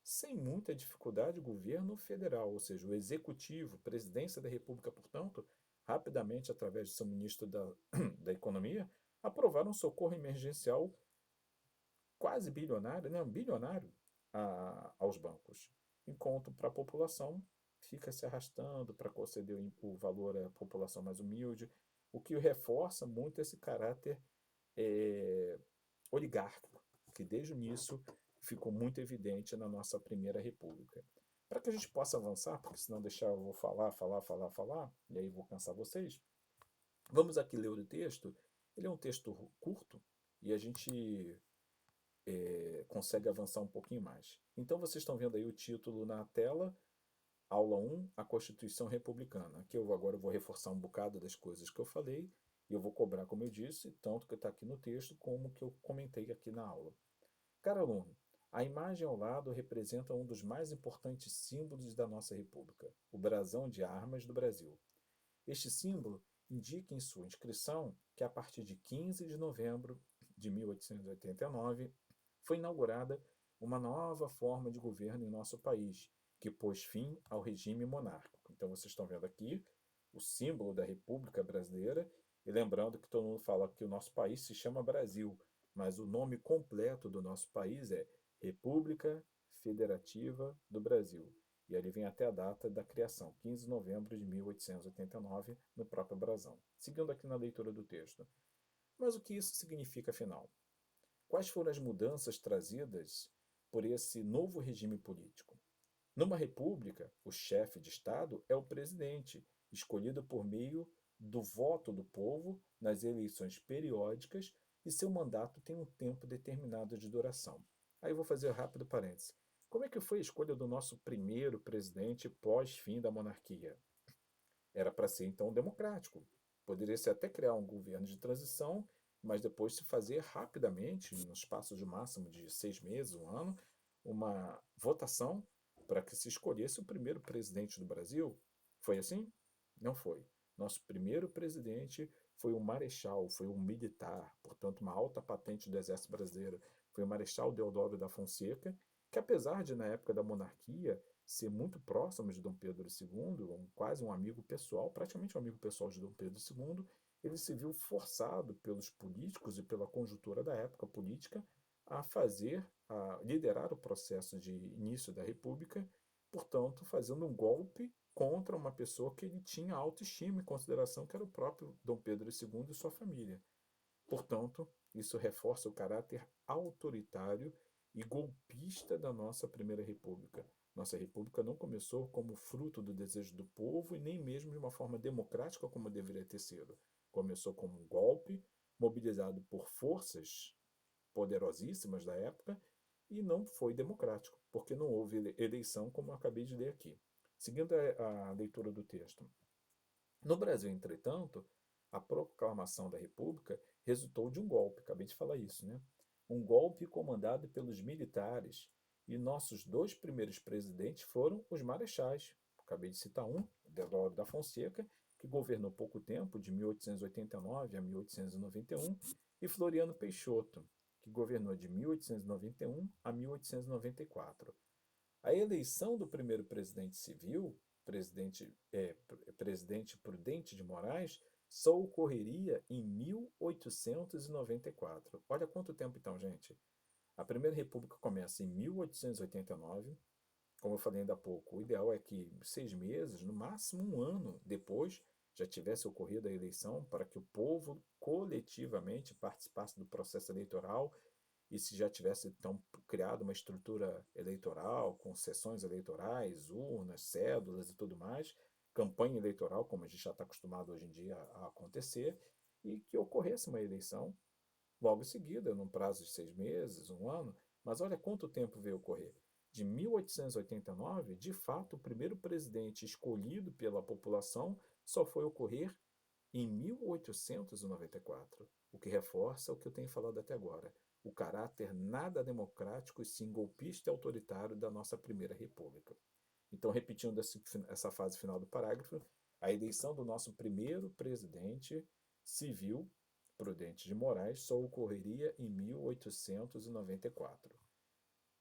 Sem muita dificuldade, o governo federal, ou seja, o executivo, presidência da República, portanto, rapidamente, através do seu ministro da Economia, aprovaram um socorro emergencial quase bilionário, não, bilionário, aos bancos. Enquanto para a população fica se arrastando para conceder o valor à população mais humilde, o que reforça muito esse caráter eh, oligárquico, que desde o início ficou muito evidente na nossa primeira república. Para que a gente possa avançar, porque senão deixar eu vou falar, e aí vou cansar vocês, vamos aqui ler o texto. Ele é um texto curto e a gente consegue avançar um pouquinho mais. Então vocês estão vendo aí o título na tela, aula 1, a Constituição Republicana. Aqui eu agora vou reforçar um bocado das coisas que eu falei e eu vou cobrar, como eu disse, tanto que está aqui no texto como que eu comentei aqui na aula. Caro aluno, a imagem ao lado representa um dos mais importantes símbolos da nossa República, o brasão de armas do Brasil. Este símbolo indica em sua inscrição que a partir de 15 de novembro de 1889 foi inaugurada uma nova forma de governo em nosso país, que pôs fim ao regime monárquico. Então vocês estão vendo aqui o símbolo da República Brasileira, e lembrando que todo mundo fala que o nosso país se chama Brasil, mas o nome completo do nosso país é República Federativa do Brasil. E ali vem até a data da criação, 15 de novembro de 1889, no próprio brasão. Seguindo aqui na leitura do texto. Mas o que isso significa, afinal? Quais foram as mudanças trazidas por esse novo regime político? Numa república, o chefe de Estado é o presidente, escolhido por meio do voto do povo nas eleições periódicas, e seu mandato tem um tempo determinado de duração. Aí eu vou fazer um rápido parênteses. Como é que foi a escolha do nosso primeiro presidente pós-fim da monarquia? Era para ser então democrático. Poderia-se até criar um governo de transição, mas depois se fazer rapidamente, no espaço de máximo de 6 meses, um ano, uma votação para que se escolhesse o primeiro presidente do Brasil. Foi assim? Não foi. Nosso primeiro presidente foi um marechal, foi um militar, portanto, uma alta patente do Exército Brasileiro. Foi o Marechal Deodoro da Fonseca, que apesar de, na época da monarquia, ser muito próximo de Dom Pedro II, quase um amigo pessoal, praticamente um amigo pessoal de Dom Pedro II, ele se viu forçado pelos políticos e pela conjuntura da época política a liderar o processo de início da República, portanto, fazendo um golpe contra uma pessoa que ele tinha autoestima e consideração, que era o próprio Dom Pedro II e sua família. Portanto, isso reforça o caráter autoritário e golpista da nossa Primeira República. Nossa República não começou como fruto do desejo do povo e nem mesmo de uma forma democrática como deveria ter sido. Começou como um golpe mobilizado por forças poderosíssimas da época, e não foi democrático, porque não houve eleição, como eu acabei de ler aqui. Seguindo a leitura do texto. No Brasil, entretanto, a proclamação da República resultou de um golpe, acabei de falar isso, né? Um golpe comandado pelos militares, e nossos dois primeiros presidentes foram os marechais. Acabei de citar um, Deodoro da Fonseca, que governou pouco tempo, de 1889 a 1891, e Floriano Peixoto, que governou de 1891 a 1894. A eleição do primeiro presidente civil, presidente Prudente de Moraes, só ocorreria em 1894. Olha quanto tempo então, gente. A Primeira República começa em 1889. Como eu falei ainda há pouco, o ideal é que 6 meses, no máximo um ano depois, já tivesse ocorrido a eleição para que o povo coletivamente participasse do processo eleitoral e se já tivesse então criado uma estrutura eleitoral, com sessões eleitorais, urnas, cédulas e tudo mais, campanha eleitoral, como a gente já está acostumado hoje em dia a acontecer, e que ocorresse uma eleição logo em seguida, num prazo de 6 meses, um ano. Mas olha quanto tempo veio ocorrer. De 1889, de fato, o primeiro presidente escolhido pela população só foi ocorrer em 1894, o que reforça o que eu tenho falado até agora, o caráter nada democrático e sim golpista e autoritário da nossa Primeira República. Então, repetindo essa fase final do parágrafo, a eleição do nosso primeiro presidente civil, Prudente de Moraes, só ocorreria em 1894.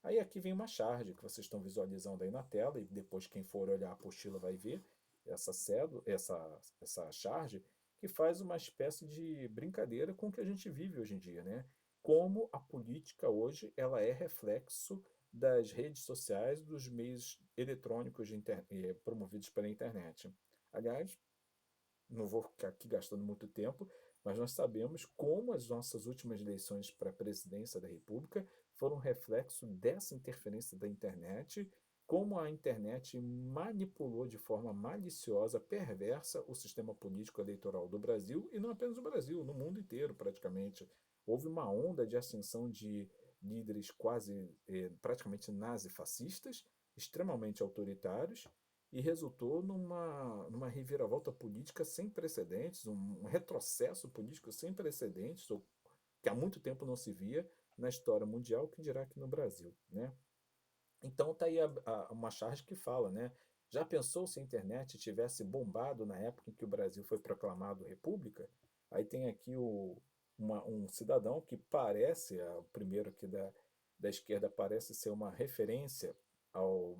Aí aqui vem uma charge que vocês estão visualizando aí na tela, e depois quem for olhar a apostila vai ver essa cédula, essa charge, que faz uma espécie de brincadeira com o que a gente vive hoje em dia, né? Como a política hoje ela é reflexo das redes sociais, dos meios eletrônicos promovidos pela internet. Aliás, não vou ficar aqui gastando muito tempo, mas nós sabemos como as nossas últimas eleições para a presidência da República foram reflexo dessa interferência da internet, como a internet manipulou de forma maliciosa, perversa, o sistema político eleitoral do Brasil, e não apenas no Brasil, no mundo inteiro praticamente. Houve uma onda de ascensão de líderes quase praticamente nazifascistas, extremamente autoritários, e resultou numa reviravolta política sem precedentes, um retrocesso político sem precedentes, que há muito tempo não se via na história mundial, que dirá aqui no Brasil, né? Então tá aí uma charge que fala, né? Já pensou se a internet tivesse bombado na época em que o Brasil foi proclamado república? Aí tem aqui um cidadão que parece, o primeiro aqui da esquerda, parece ser uma referência ao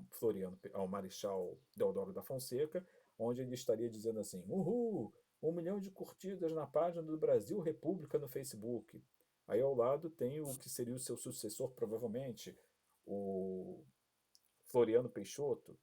Marechal Deodoro da Fonseca, onde ele estaria dizendo assim: Uhul! 1 milhão de curtidas na página do Brasil República no Facebook. Aí ao lado tem o que seria o seu sucessor, provavelmente, o Floriano Peixoto,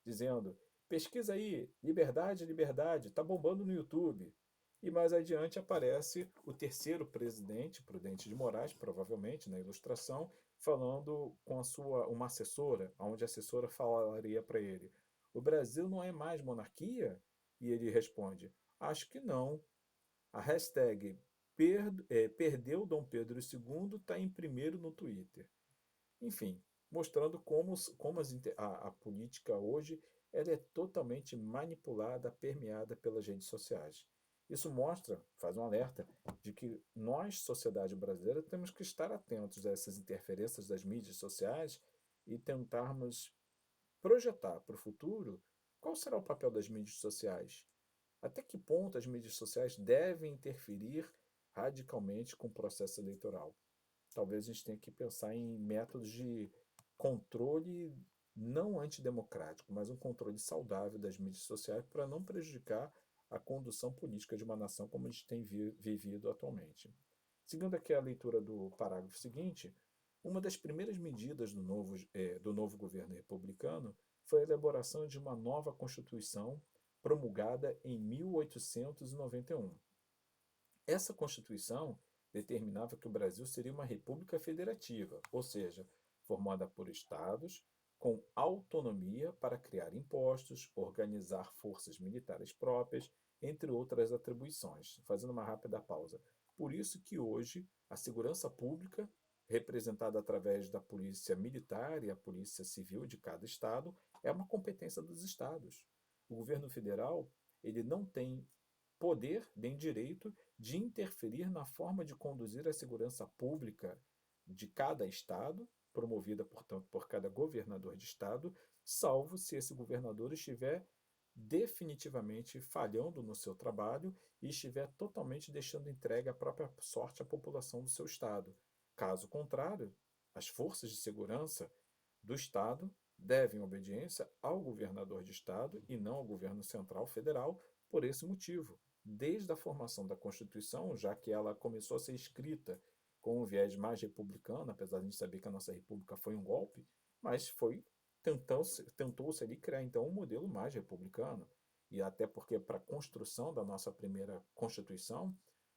dizendo: pesquisa aí, liberdade, liberdade, tá bombando no YouTube. E mais adiante aparece o terceiro presidente, Prudente de Moraes, provavelmente na ilustração, falando com uma assessora, onde a assessora falaria para ele: o Brasil não é mais monarquia? E ele responde: acho que não. A hashtag perdeu Dom Pedro II está em primeiro no Twitter. Enfim, mostrando como a política hoje ela é totalmente manipulada, permeada pelas redes sociais. Isso mostra, faz um alerta, de que nós, sociedade brasileira, temos que estar atentos a essas interferências das mídias sociais e tentarmos projetar para o futuro qual será o papel das mídias sociais. Até que ponto as mídias sociais devem interferir radicalmente com o processo eleitoral? Talvez a gente tenha que pensar em métodos de controle não antidemocrático, mas um controle saudável das mídias sociais para não prejudicar a condução política de uma nação como a gente tem vivido atualmente. Seguindo aqui a leitura do parágrafo seguinte, uma das primeiras medidas do novo governo republicano foi a elaboração de uma nova Constituição promulgada em 1891. Essa Constituição determinava que o Brasil seria uma república federativa, ou seja, formada por estados com autonomia para criar impostos, organizar forças militares próprias, entre outras atribuições. Fazendo uma rápida pausa. Por isso que hoje a segurança pública representada através da polícia militar e a polícia civil de cada estado, é uma competência dos estados. O governo federal, ele não tem poder nem direito de interferir na forma de conduzir a segurança pública de cada estado, promovida, portanto, por cada governador de estado, salvo se esse governador estiver definitivamente falhando no seu trabalho e estiver totalmente deixando entregue à própria sorte à população do seu estado. Caso contrário, as forças de segurança do estado devem obediência ao governador de estado e não ao governo central federal por esse motivo. Desde a formação da Constituição, já que ela começou a ser escrita com um viés mais republicano, apesar de a gente saber que a nossa república foi um golpe, mas tentou-se ali criar então um modelo mais republicano. E até porque para a construção da nossa primeira Constituição,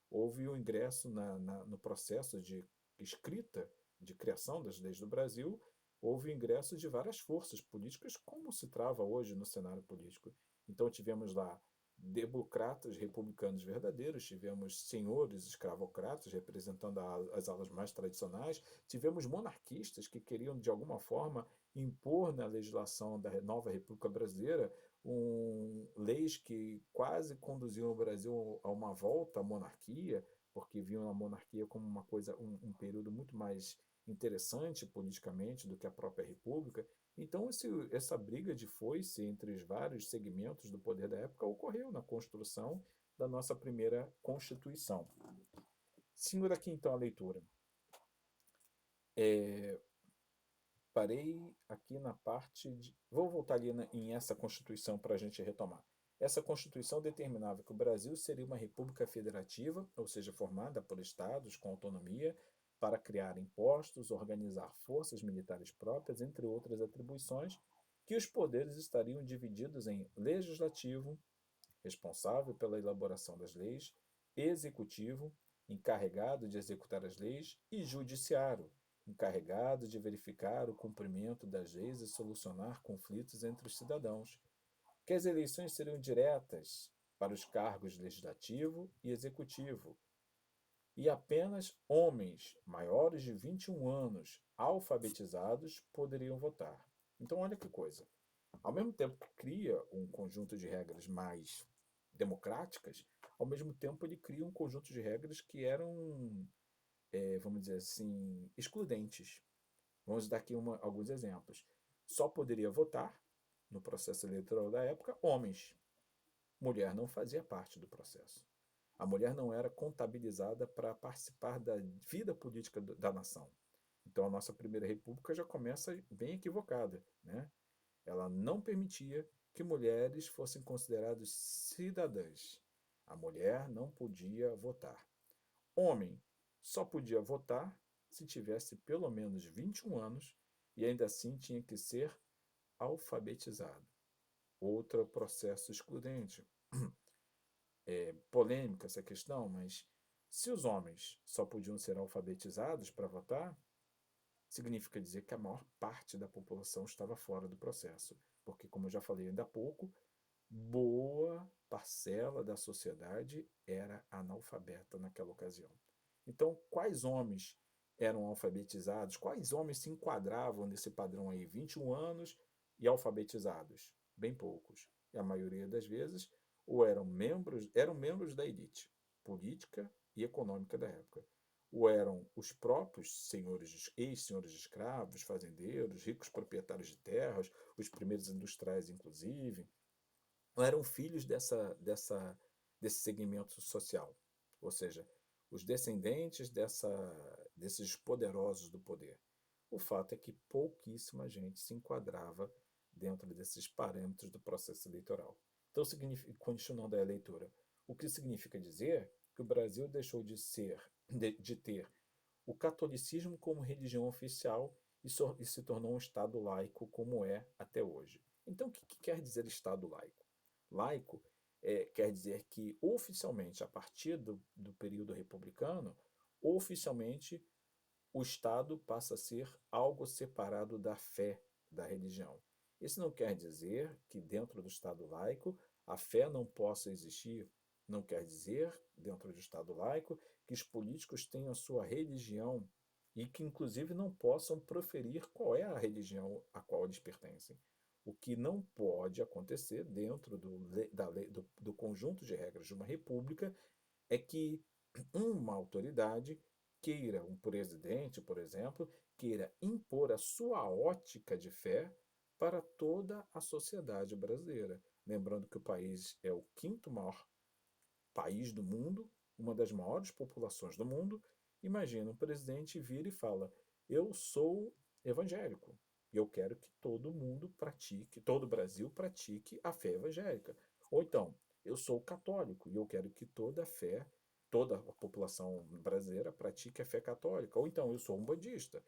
houve o ingresso no processo de escrita, de criação das leis do Brasil, houve o ingresso de várias forças políticas, como se trava hoje no cenário político. Então tivemos lá democratas republicanos verdadeiros, tivemos senhores escravocratas representando as alas mais tradicionais, tivemos monarquistas que queriam de alguma forma impor na legislação da nova República Brasileira leis que quase conduziam o Brasil a uma volta à monarquia, porque viam a monarquia como uma coisa, um período muito mais interessante politicamente do que a própria república. Então, essa briga de foice entre os vários segmentos do poder da época ocorreu na construção da nossa primeira Constituição. Seguindo aqui então a leitura. Parei aqui na parte de. Vou voltar ali em essa Constituição para a gente retomar. Essa Constituição determinava que o Brasil seria uma república federativa, ou seja, formada por estados com autonomia, para criar impostos, organizar forças militares próprias, entre outras atribuições, que os poderes estariam divididos em legislativo, responsável pela elaboração das leis, executivo, encarregado de executar as leis, e judiciário, encarregado de verificar o cumprimento das leis e solucionar conflitos entre os cidadãos, que as eleições seriam diretas para os cargos legislativo e executivo, e apenas homens maiores de 21 anos, alfabetizados, poderiam votar. Então, olha que coisa. Ao mesmo tempo que cria um conjunto de regras mais democráticas, ao mesmo tempo ele cria um conjunto de regras que eram, vamos dizer assim, excludentes. Vamos dar aqui alguns exemplos. Só poderia votar, no processo eleitoral da época, homens. Mulher não fazia parte do processo. A mulher não era contabilizada para participar da vida política da nação. Então a nossa primeira república já começa bem equivocada, né? Ela não permitia que mulheres fossem consideradas cidadãs. A mulher não podia votar. Homem só podia votar se tivesse pelo menos 21 anos e ainda assim tinha que ser alfabetizado. Outro processo excludente. Polêmica essa questão, mas se os homens só podiam ser alfabetizados para votar, significa dizer que a maior parte da população estava fora do processo. Porque, como eu já falei ainda há pouco, boa parcela da sociedade era analfabeta naquela ocasião. Então, quais homens eram alfabetizados? Quais homens se enquadravam nesse padrão aí? 21 anos e alfabetizados? Bem poucos. E a maioria das vezes, ou eram membros da elite política e econômica da época, ou eram os próprios senhores, ex-senhores de escravos, fazendeiros, ricos proprietários de terras, os primeiros industriais, inclusive, ou eram filhos desse segmento social, ou seja, os descendentes desses poderosos do poder. O fato é que pouquíssima gente se enquadrava dentro desses parâmetros do processo eleitoral. Então, continuando a leitura, o que significa dizer que o Brasil deixou de ter o catolicismo como religião oficial e se tornou um Estado laico como é até hoje. Então, o que quer dizer Estado laico? Laico quer dizer que, oficialmente, a partir do período republicano, oficialmente o Estado passa a ser algo separado da fé, da religião. Isso não quer dizer que, dentro do Estado laico, a fé não possa existir. Não quer dizer, dentro do Estado laico, que os políticos tenham a sua religião e que inclusive não possam proferir qual é a religião a qual eles pertencem. O que não pode acontecer dentro do conjunto de regras de uma república é que uma autoridade queira, um presidente, por exemplo, queira impor a sua ótica de fé para toda a sociedade brasileira. Lembrando que o país é o quinto maior país do mundo, uma das maiores populações do mundo. Imagina, um presidente vira e fala: eu sou evangélico e eu quero que todo mundo pratique, todo o Brasil pratique a fé evangélica. Ou então, eu sou católico e eu quero que toda a população brasileira pratique a fé católica. Ou então, eu sou um budista,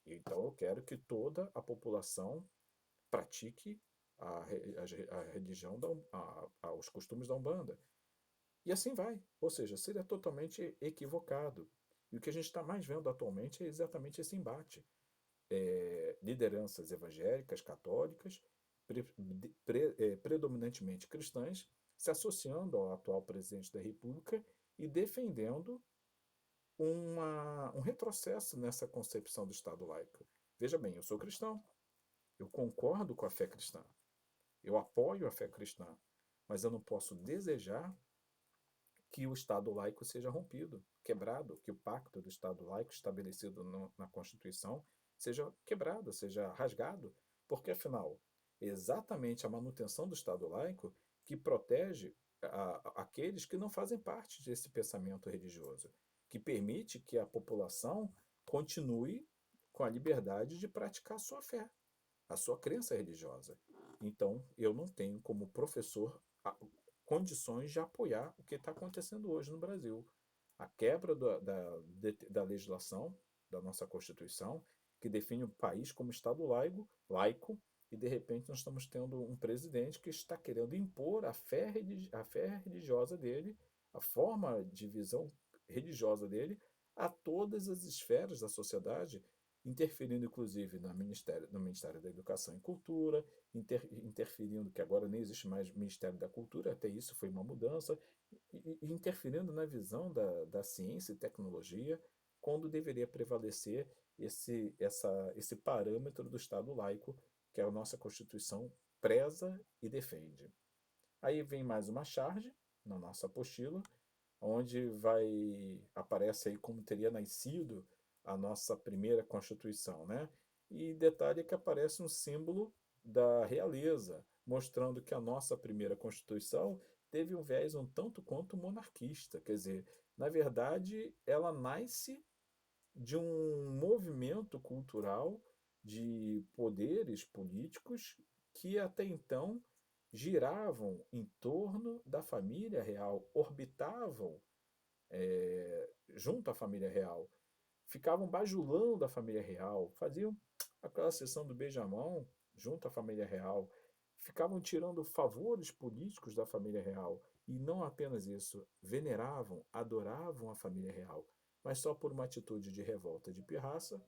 então eu quero que toda a população pratique a religião, os costumes da Umbanda. E assim vai. Ou seja, seria totalmente equivocado. E o que a gente está mais vendo atualmente é exatamente esse embate. Lideranças evangélicas, católicas, predominantemente cristãs, se associando ao atual presidente da República e defendendo um retrocesso nessa concepção do Estado laico. Veja bem, eu sou cristão, eu concordo com a fé cristã, eu apoio a fé cristã, mas eu não posso desejar que o Estado laico seja rompido, quebrado, que o pacto do Estado laico estabelecido na Constituição seja quebrado, seja rasgado, porque afinal, é exatamente a manutenção do Estado laico que protege aqueles que não fazem parte desse pensamento religioso, que permite que a população continue com a liberdade de praticar a sua fé, a sua crença religiosa. Então, eu não tenho como professor condições de apoiar o que está acontecendo hoje no Brasil. A quebra da legislação, da nossa Constituição, que define o país como Estado laico, e de repente nós estamos tendo um presidente que está querendo impor a fé religiosa dele, a forma de visão religiosa dele, a todas as esferas da sociedade, interferindo inclusive no Ministério da Educação e Cultura, interferindo, que agora nem existe mais Ministério da Cultura, até isso foi uma mudança, e interferindo na visão da ciência e tecnologia, quando deveria prevalecer esse parâmetro do Estado laico que a nossa Constituição preza e defende. Aí vem mais uma charge na nossa apostila, onde aparece aí como teria nascido a nossa primeira Constituição, né? E detalhe que aparece um símbolo da realeza, mostrando que a nossa primeira Constituição teve um viés um tanto quanto monarquista, quer dizer, na verdade, ela nasce de um movimento cultural de poderes políticos que até então giravam em torno da família real, orbitavam junto à família real, ficavam bajulando a família real, faziam aquela sessão do beijamão junto à família real, ficavam tirando favores políticos da família real. E não apenas isso, veneravam, adoravam a família real, mas só por uma atitude de revolta de pirraça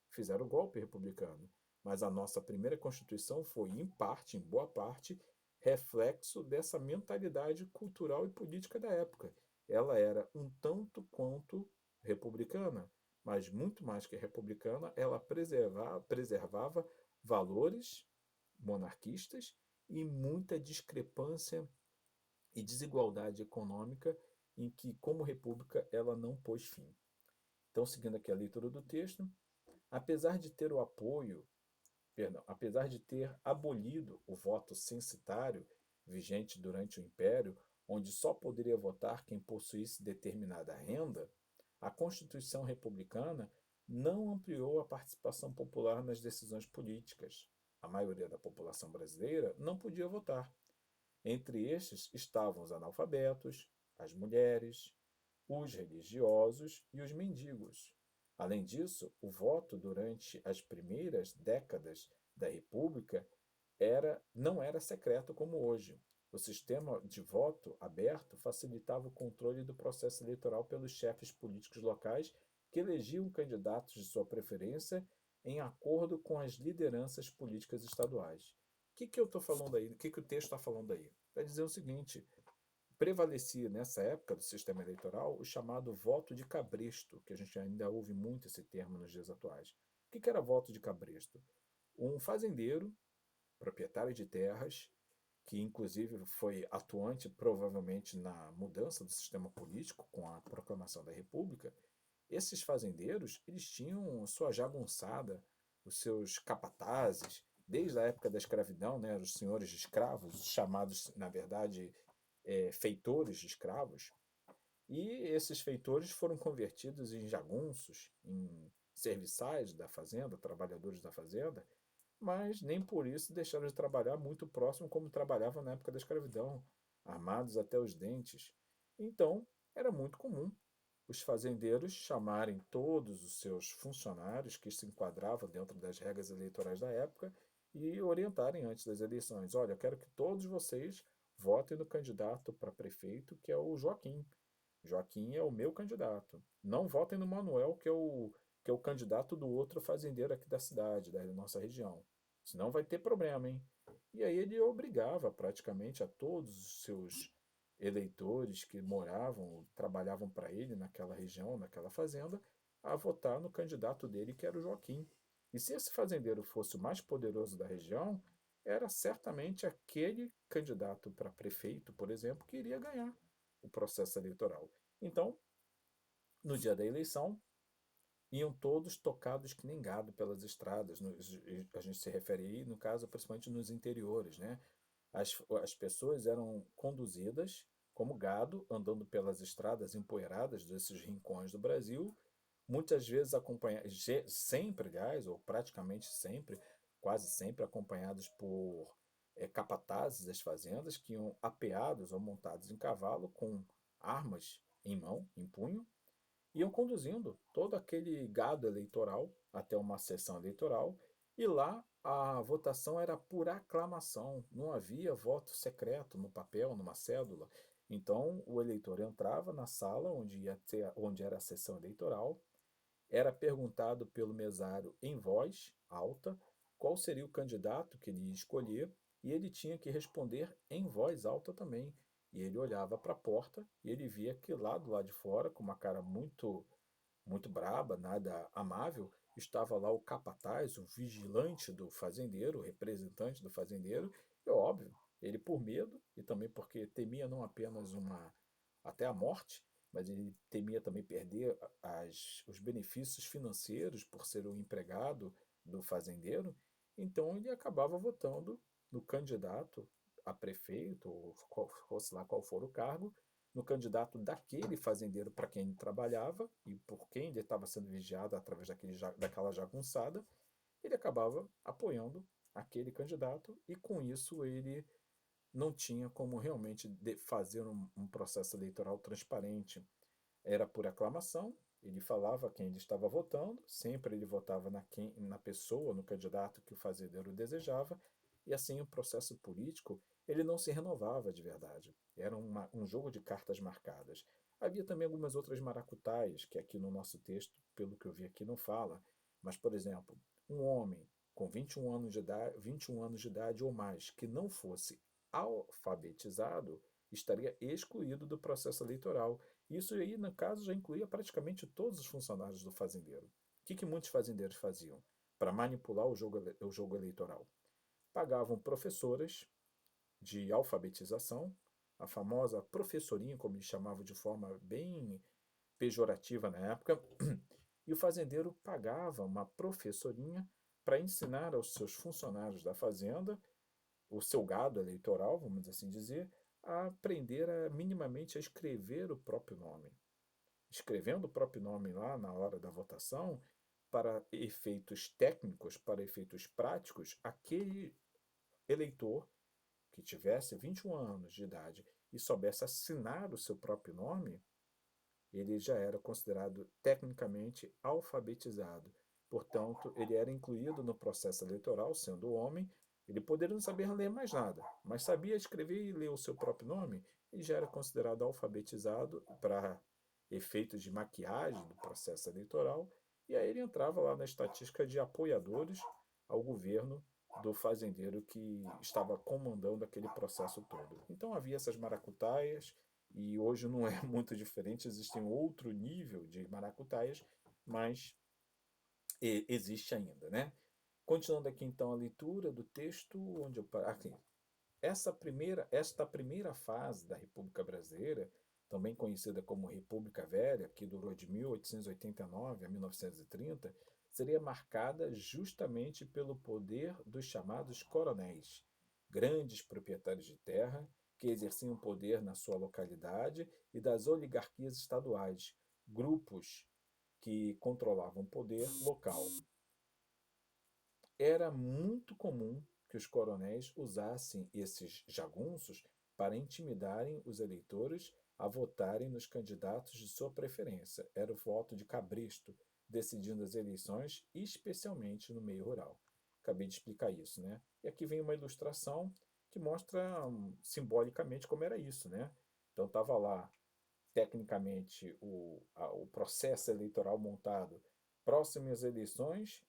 fizeram o golpe republicano. Mas a nossa primeira Constituição foi, em parte, em boa parte, reflexo dessa mentalidade cultural e política da época. Ela era um tanto quanto republicana, mas muito mais que republicana, ela preservava valores monarquistas e muita discrepância e desigualdade econômica em que, como república, ela não pôs fim. Então, seguindo aqui a leitura do texto, apesar de ter o apoio, perdão, apesar de ter abolido o voto censitário vigente durante o Império, onde só poderia votar quem possuísse determinada renda, a Constituição republicana não ampliou a participação popular nas decisões políticas. A maioria da população brasileira não podia votar. Entre estes estavam os analfabetos, as mulheres, os religiosos e os mendigos. Além disso, o voto durante as primeiras décadas da República não era secreto como hoje. O sistema de voto aberto facilitava o controle do processo eleitoral pelos chefes políticos locais que elegiam candidatos de sua preferência em acordo com as lideranças políticas estaduais. O que eu estou falando aí? O que o texto está falando aí? Vai dizer o seguinte: prevalecia nessa época do sistema eleitoral o chamado voto de cabresto, que a gente ainda ouve muito esse termo nos dias atuais. O que era voto de cabresto? Um fazendeiro, proprietário de terras, que inclusive foi atuante provavelmente na mudança do sistema político com a proclamação da República, esses fazendeiros, eles tinham sua jagunçada, os seus capatazes, desde a época da escravidão, né, os senhores de escravos, chamados, na verdade, feitores de escravos, e esses feitores foram convertidos em jagunços, em serviçais da fazenda, trabalhadores da fazenda, mas nem por isso deixaram de trabalhar muito próximo como trabalhavam na época da escravidão, armados até os dentes. Então, era muito comum os fazendeiros chamarem todos os seus funcionários que se enquadravam dentro das regras eleitorais da época e orientarem antes das eleições: olha, eu quero que todos vocês votem no candidato para prefeito, que é o Joaquim. Joaquim é o meu candidato. Não votem no Manuel, que é o candidato do outro fazendeiro aqui da cidade, da nossa região. Senão vai ter problema, hein? E aí ele obrigava praticamente a todos os seus eleitores que moravam, trabalhavam para ele naquela região, naquela fazenda, a votar no candidato dele, que era o Joaquim. E se esse fazendeiro fosse o mais poderoso da região, era certamente aquele candidato para prefeito, por exemplo, que iria ganhar o processo eleitoral. Então, no dia da eleição, iam todos tocados que nem gado pelas estradas. A gente se refere aí, no caso, principalmente nos interiores, né? As pessoas eram conduzidas como gado, andando pelas estradas empoeiradas desses rincões do Brasil, muitas vezes acompanhados, sempre, aliás, ou praticamente sempre, quase sempre acompanhados por capatazes das fazendas que iam apeados ou montados em cavalo com armas em mão, em punho, iam conduzindo todo aquele gado eleitoral até uma sessão eleitoral e lá a votação era por aclamação, não havia voto secreto no papel, numa cédula. Então o eleitor entrava na sala onde era a sessão eleitoral, era perguntado pelo mesário em voz alta qual seria o candidato que ele ia escolher e ele tinha que responder em voz alta também. E ele olhava para a porta e ele via que lá do lado de fora, com uma cara muito braba, nada amável, estava lá o capataz, o vigilante do fazendeiro, o representante do fazendeiro, e óbvio, ele por medo e também porque temia não apenas até a morte, mas ele temia também perder os benefícios financeiros por ser o empregado do fazendeiro, então ele acabava votando no candidato a prefeito, ou fosse lá qual for o cargo, no candidato daquele fazendeiro para quem ele trabalhava e por quem ele estava sendo vigiado através daquela jagunçada, ele acabava apoiando aquele candidato e com isso ele não tinha como realmente fazer um processo eleitoral transparente. Era por aclamação, ele falava quem ele estava votando, sempre ele votava na pessoa, no candidato que o fazendeiro desejava, e assim o processo político ele não se renovava de verdade. Era um jogo de cartas marcadas. Havia também algumas outras maracutaias, que aqui no nosso texto, pelo que eu vi aqui, não fala. Mas, por exemplo, um homem com 21 anos de idade ou mais que não fosse alfabetizado estaria excluído do processo eleitoral. Isso aí, no caso, já incluía praticamente todos os funcionários do fazendeiro. O que muitos fazendeiros faziam para manipular o jogo eleitoral? Pagavam professoras de alfabetização, a famosa professorinha, como eles chamavam de forma bem pejorativa na época, e o fazendeiro pagava uma professorinha para ensinar aos seus funcionários da fazenda, o seu gado eleitoral, vamos assim dizer, a aprender minimamente a escrever o próprio nome. Escrevendo o próprio nome lá na hora da votação, para efeitos técnicos, para efeitos práticos, aquele eleitor que tivesse 21 anos de idade e soubesse assinar o seu próprio nome, ele já era considerado tecnicamente alfabetizado. Portanto, ele era incluído no processo eleitoral, sendo homem. Ele poderia não saber ler mais nada, mas sabia escrever e ler o seu próprio nome, ele já era considerado alfabetizado para efeitos de maquiagem do processo eleitoral, e aí ele entrava lá na estatística de apoiadores ao governo do fazendeiro que estava comandando aquele processo todo. Então havia essas maracutaias, e hoje não é muito diferente, existe um outro nível de maracutaias, mas existe ainda, né? Continuando aqui então a leitura do texto, onde eu aqui, esta primeira fase da República Brasileira, também conhecida como República Velha, que durou de 1889 a 1930, seria marcada justamente pelo poder dos chamados coronéis, grandes proprietários de terra que exerciam poder na sua localidade, e das oligarquias estaduais, grupos que controlavam o poder local. Era muito comum que os coronéis usassem esses jagunços para intimidarem os eleitores a votarem nos candidatos de sua preferência. Era o voto de cabresto, decidindo as eleições, especialmente no meio rural. Acabei de explicar isso, né? E aqui vem uma ilustração que mostra simbolicamente como era isso, né? Então estava lá, tecnicamente, o processo eleitoral montado próximo às eleições,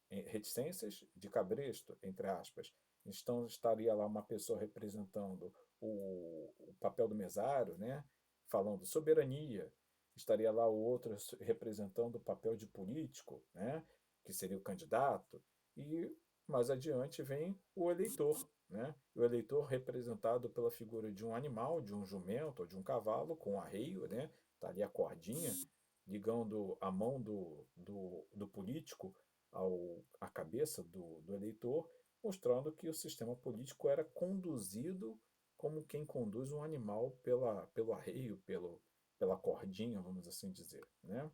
reticências de cabresto, entre aspas. Então estaria lá uma pessoa representando o papel do mesário, né? Falando soberania. Estaria lá o outro representando o papel de político, né? Que seria o candidato. E mais adiante vem o eleitor, né? O eleitor representado pela figura de um animal, de um jumento ou de um cavalo com arreio, né? Tá ali a cordinha ligando a mão do político à cabeça do eleitor, mostrando que o sistema político era conduzido como quem conduz um animal pelo arreio, pela cordinha, vamos assim dizer, né?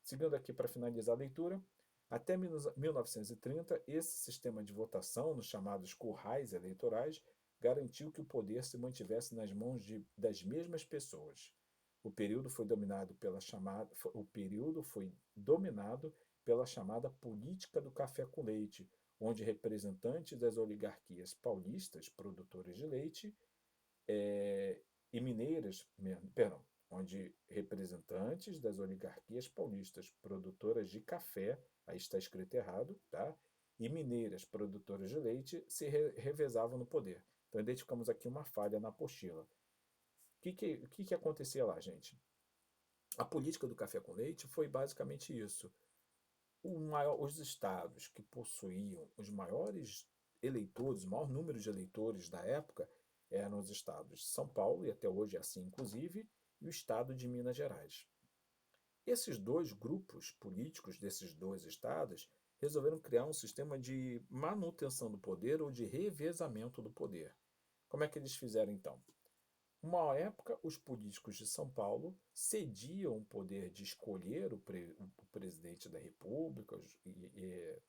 Seguindo aqui para finalizar a leitura, até 1930, esse sistema de votação, nos chamados currais eleitorais, garantiu que o poder se mantivesse nas mãos das mesmas pessoas. O período foi dominado pela chamada política do café com leite, onde representantes das oligarquias paulistas, produtoras de leite, e mineiras, perdão, onde representantes das oligarquias paulistas produtoras de café, aí está escrito errado, tá? E mineiras produtoras de leite se revezavam no poder. Então identificamos aqui uma falha na apostila. O que acontecia lá, gente? A política do café com leite foi basicamente isso. Os estados que possuíam os maiores eleitores, o maior número de eleitores da época, eram os estados de São Paulo, e até hoje é assim inclusive, e o estado de Minas Gerais. Esses dois grupos políticos desses dois estados resolveram criar um sistema de manutenção do poder ou de revezamento do poder. Como é que eles fizeram então? Uma época, os políticos de São Paulo cediam o poder de escolher o presidente da República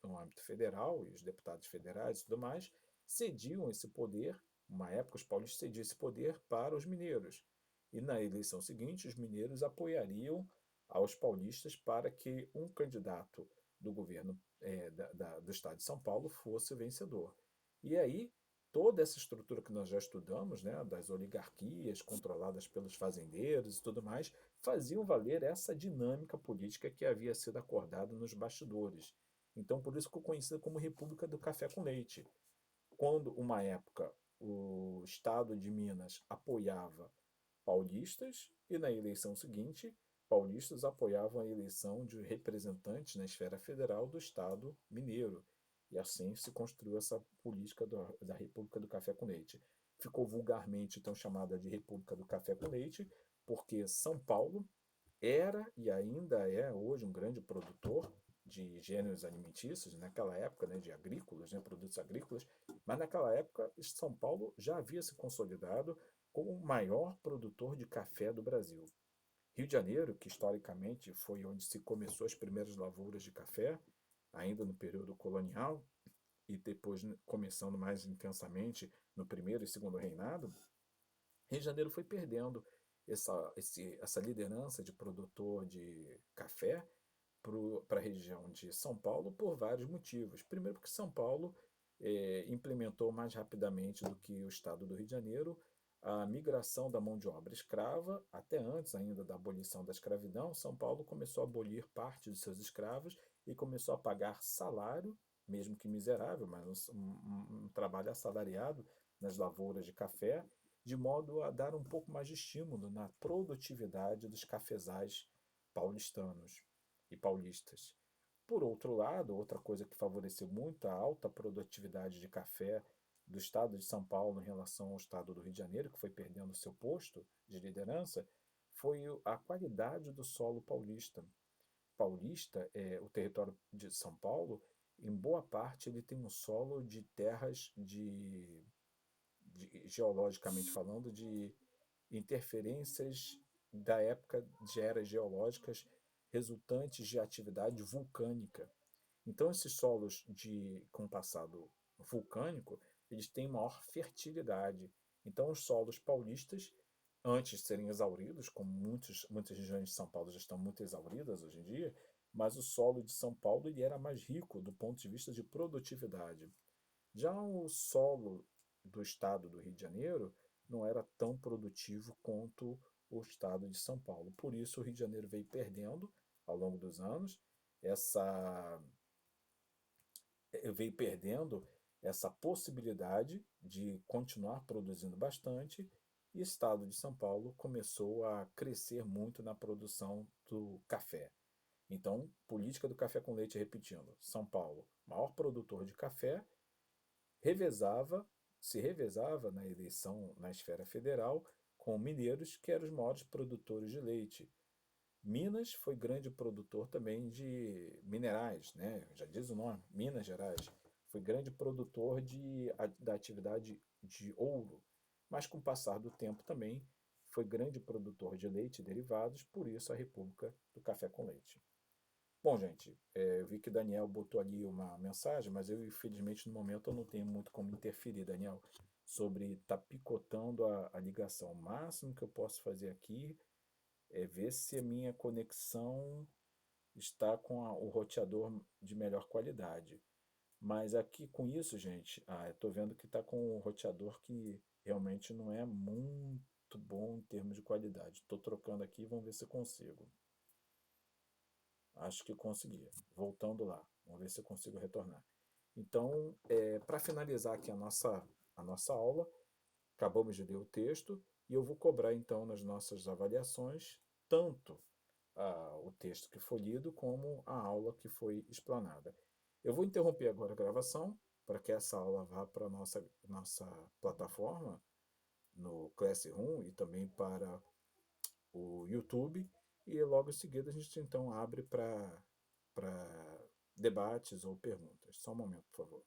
no âmbito federal, e os deputados federais e tudo mais, cediam esse poder. Uma época, os paulistas cediam esse poder para os mineiros. E na eleição seguinte, os mineiros apoiariam aos paulistas para que um candidato do governo do estado de São Paulo fosse o vencedor. E aí, toda essa estrutura que nós já estudamos, né, das oligarquias controladas pelos fazendeiros e tudo mais, faziam valer essa dinâmica política que havia sido acordada nos bastidores. Então, por isso ficou conhecida como República do Café com Leite. Quando, uma época, o Estado de Minas apoiava paulistas, e na eleição seguinte, paulistas apoiavam a eleição de representantes na esfera federal do Estado mineiro. E assim se construiu essa política da República do Café com Leite. Ficou vulgarmente então chamada de República do Café com Leite, porque São Paulo era e ainda é hoje um grande produtor de gêneros alimentícios, naquela época, né, de agrícolas, né, produtos agrícolas, mas naquela época São Paulo já havia se consolidado como o maior produtor de café do Brasil. Rio de Janeiro, que historicamente foi onde se começou as primeiras lavouras de café, ainda no período colonial, e depois começando mais intensamente no primeiro e segundo reinado, Rio de Janeiro foi perdendo essa liderança de produtor de café para a região de São Paulo por vários motivos. Primeiro, porque São Paulo implementou mais rapidamente do que o estado do Rio de Janeiro a migração da mão de obra escrava. Até antes ainda da abolição da escravidão, São Paulo começou a abolir parte de seus escravos e começou a pagar salário, mesmo que miserável, mas um trabalho assalariado nas lavouras de café. de modo a dar um pouco mais de estímulo na produtividade dos cafezais paulistanos e paulistas. Por outro lado, outra coisa que favoreceu muito a alta produtividade de café do estado de São Paulo em relação ao estado do Rio de Janeiro, que foi perdendo seu posto de liderança, foi a qualidade do solo paulista. Paulista, o território de São Paulo, em boa parte ele tem um solo de terras geologicamente falando, de interferências da época de eras geológicas resultantes de atividade vulcânica. Então, esses solos com passado vulcânico, eles têm maior fertilidade. Então, os solos paulistas, antes de serem exauridos, como muitas regiões de São Paulo já estão muito exauridas hoje em dia, mas o solo de São Paulo ele era mais rico do ponto de vista de produtividade. Já o solo do estado do Rio de Janeiro não era tão produtivo quanto o estado de São Paulo. Por isso, o Rio de Janeiro veio perdendo ao longo dos anos essa veio perdendo essa possibilidade de continuar produzindo bastante e o estado de São Paulo começou a crescer muito na produção do café. Então, política do café com leite repetindo. São Paulo, maior produtor de café, revezava, se revezava na eleição na esfera federal com mineiros, que eram os maiores produtores de leite. Minas foi grande produtor também de minerais, né? Já diz o nome, Minas Gerais. Foi grande produtor da atividade de ouro, mas com o passar do tempo também foi grande produtor de leite e derivados, por isso a República do Café com Leite. Bom, gente, eu vi que o Daniel botou ali uma mensagem, mas eu, infelizmente, no momento eu não tenho muito como interferir, Daniel, sobre estar picotando a ligação. O máximo que eu posso fazer aqui é ver se a minha conexão está com o roteador de melhor qualidade. Mas aqui com isso, gente, eu estou vendo que está com o roteador que realmente não é muito bom em termos de qualidade. Estou trocando aqui, vamos ver se eu consigo. Acho que consegui. Voltando lá, vamos ver se eu consigo retornar. Então, para finalizar aqui a nossa aula, acabamos de ler o texto e eu vou cobrar então nas nossas avaliações tanto o texto que foi lido como a aula que foi explanada. Eu vou interromper agora a gravação para que essa aula vá para a nossa plataforma no Classroom e também para o YouTube e logo em seguida a gente então abre para debates ou perguntas. Só um momento, por favor.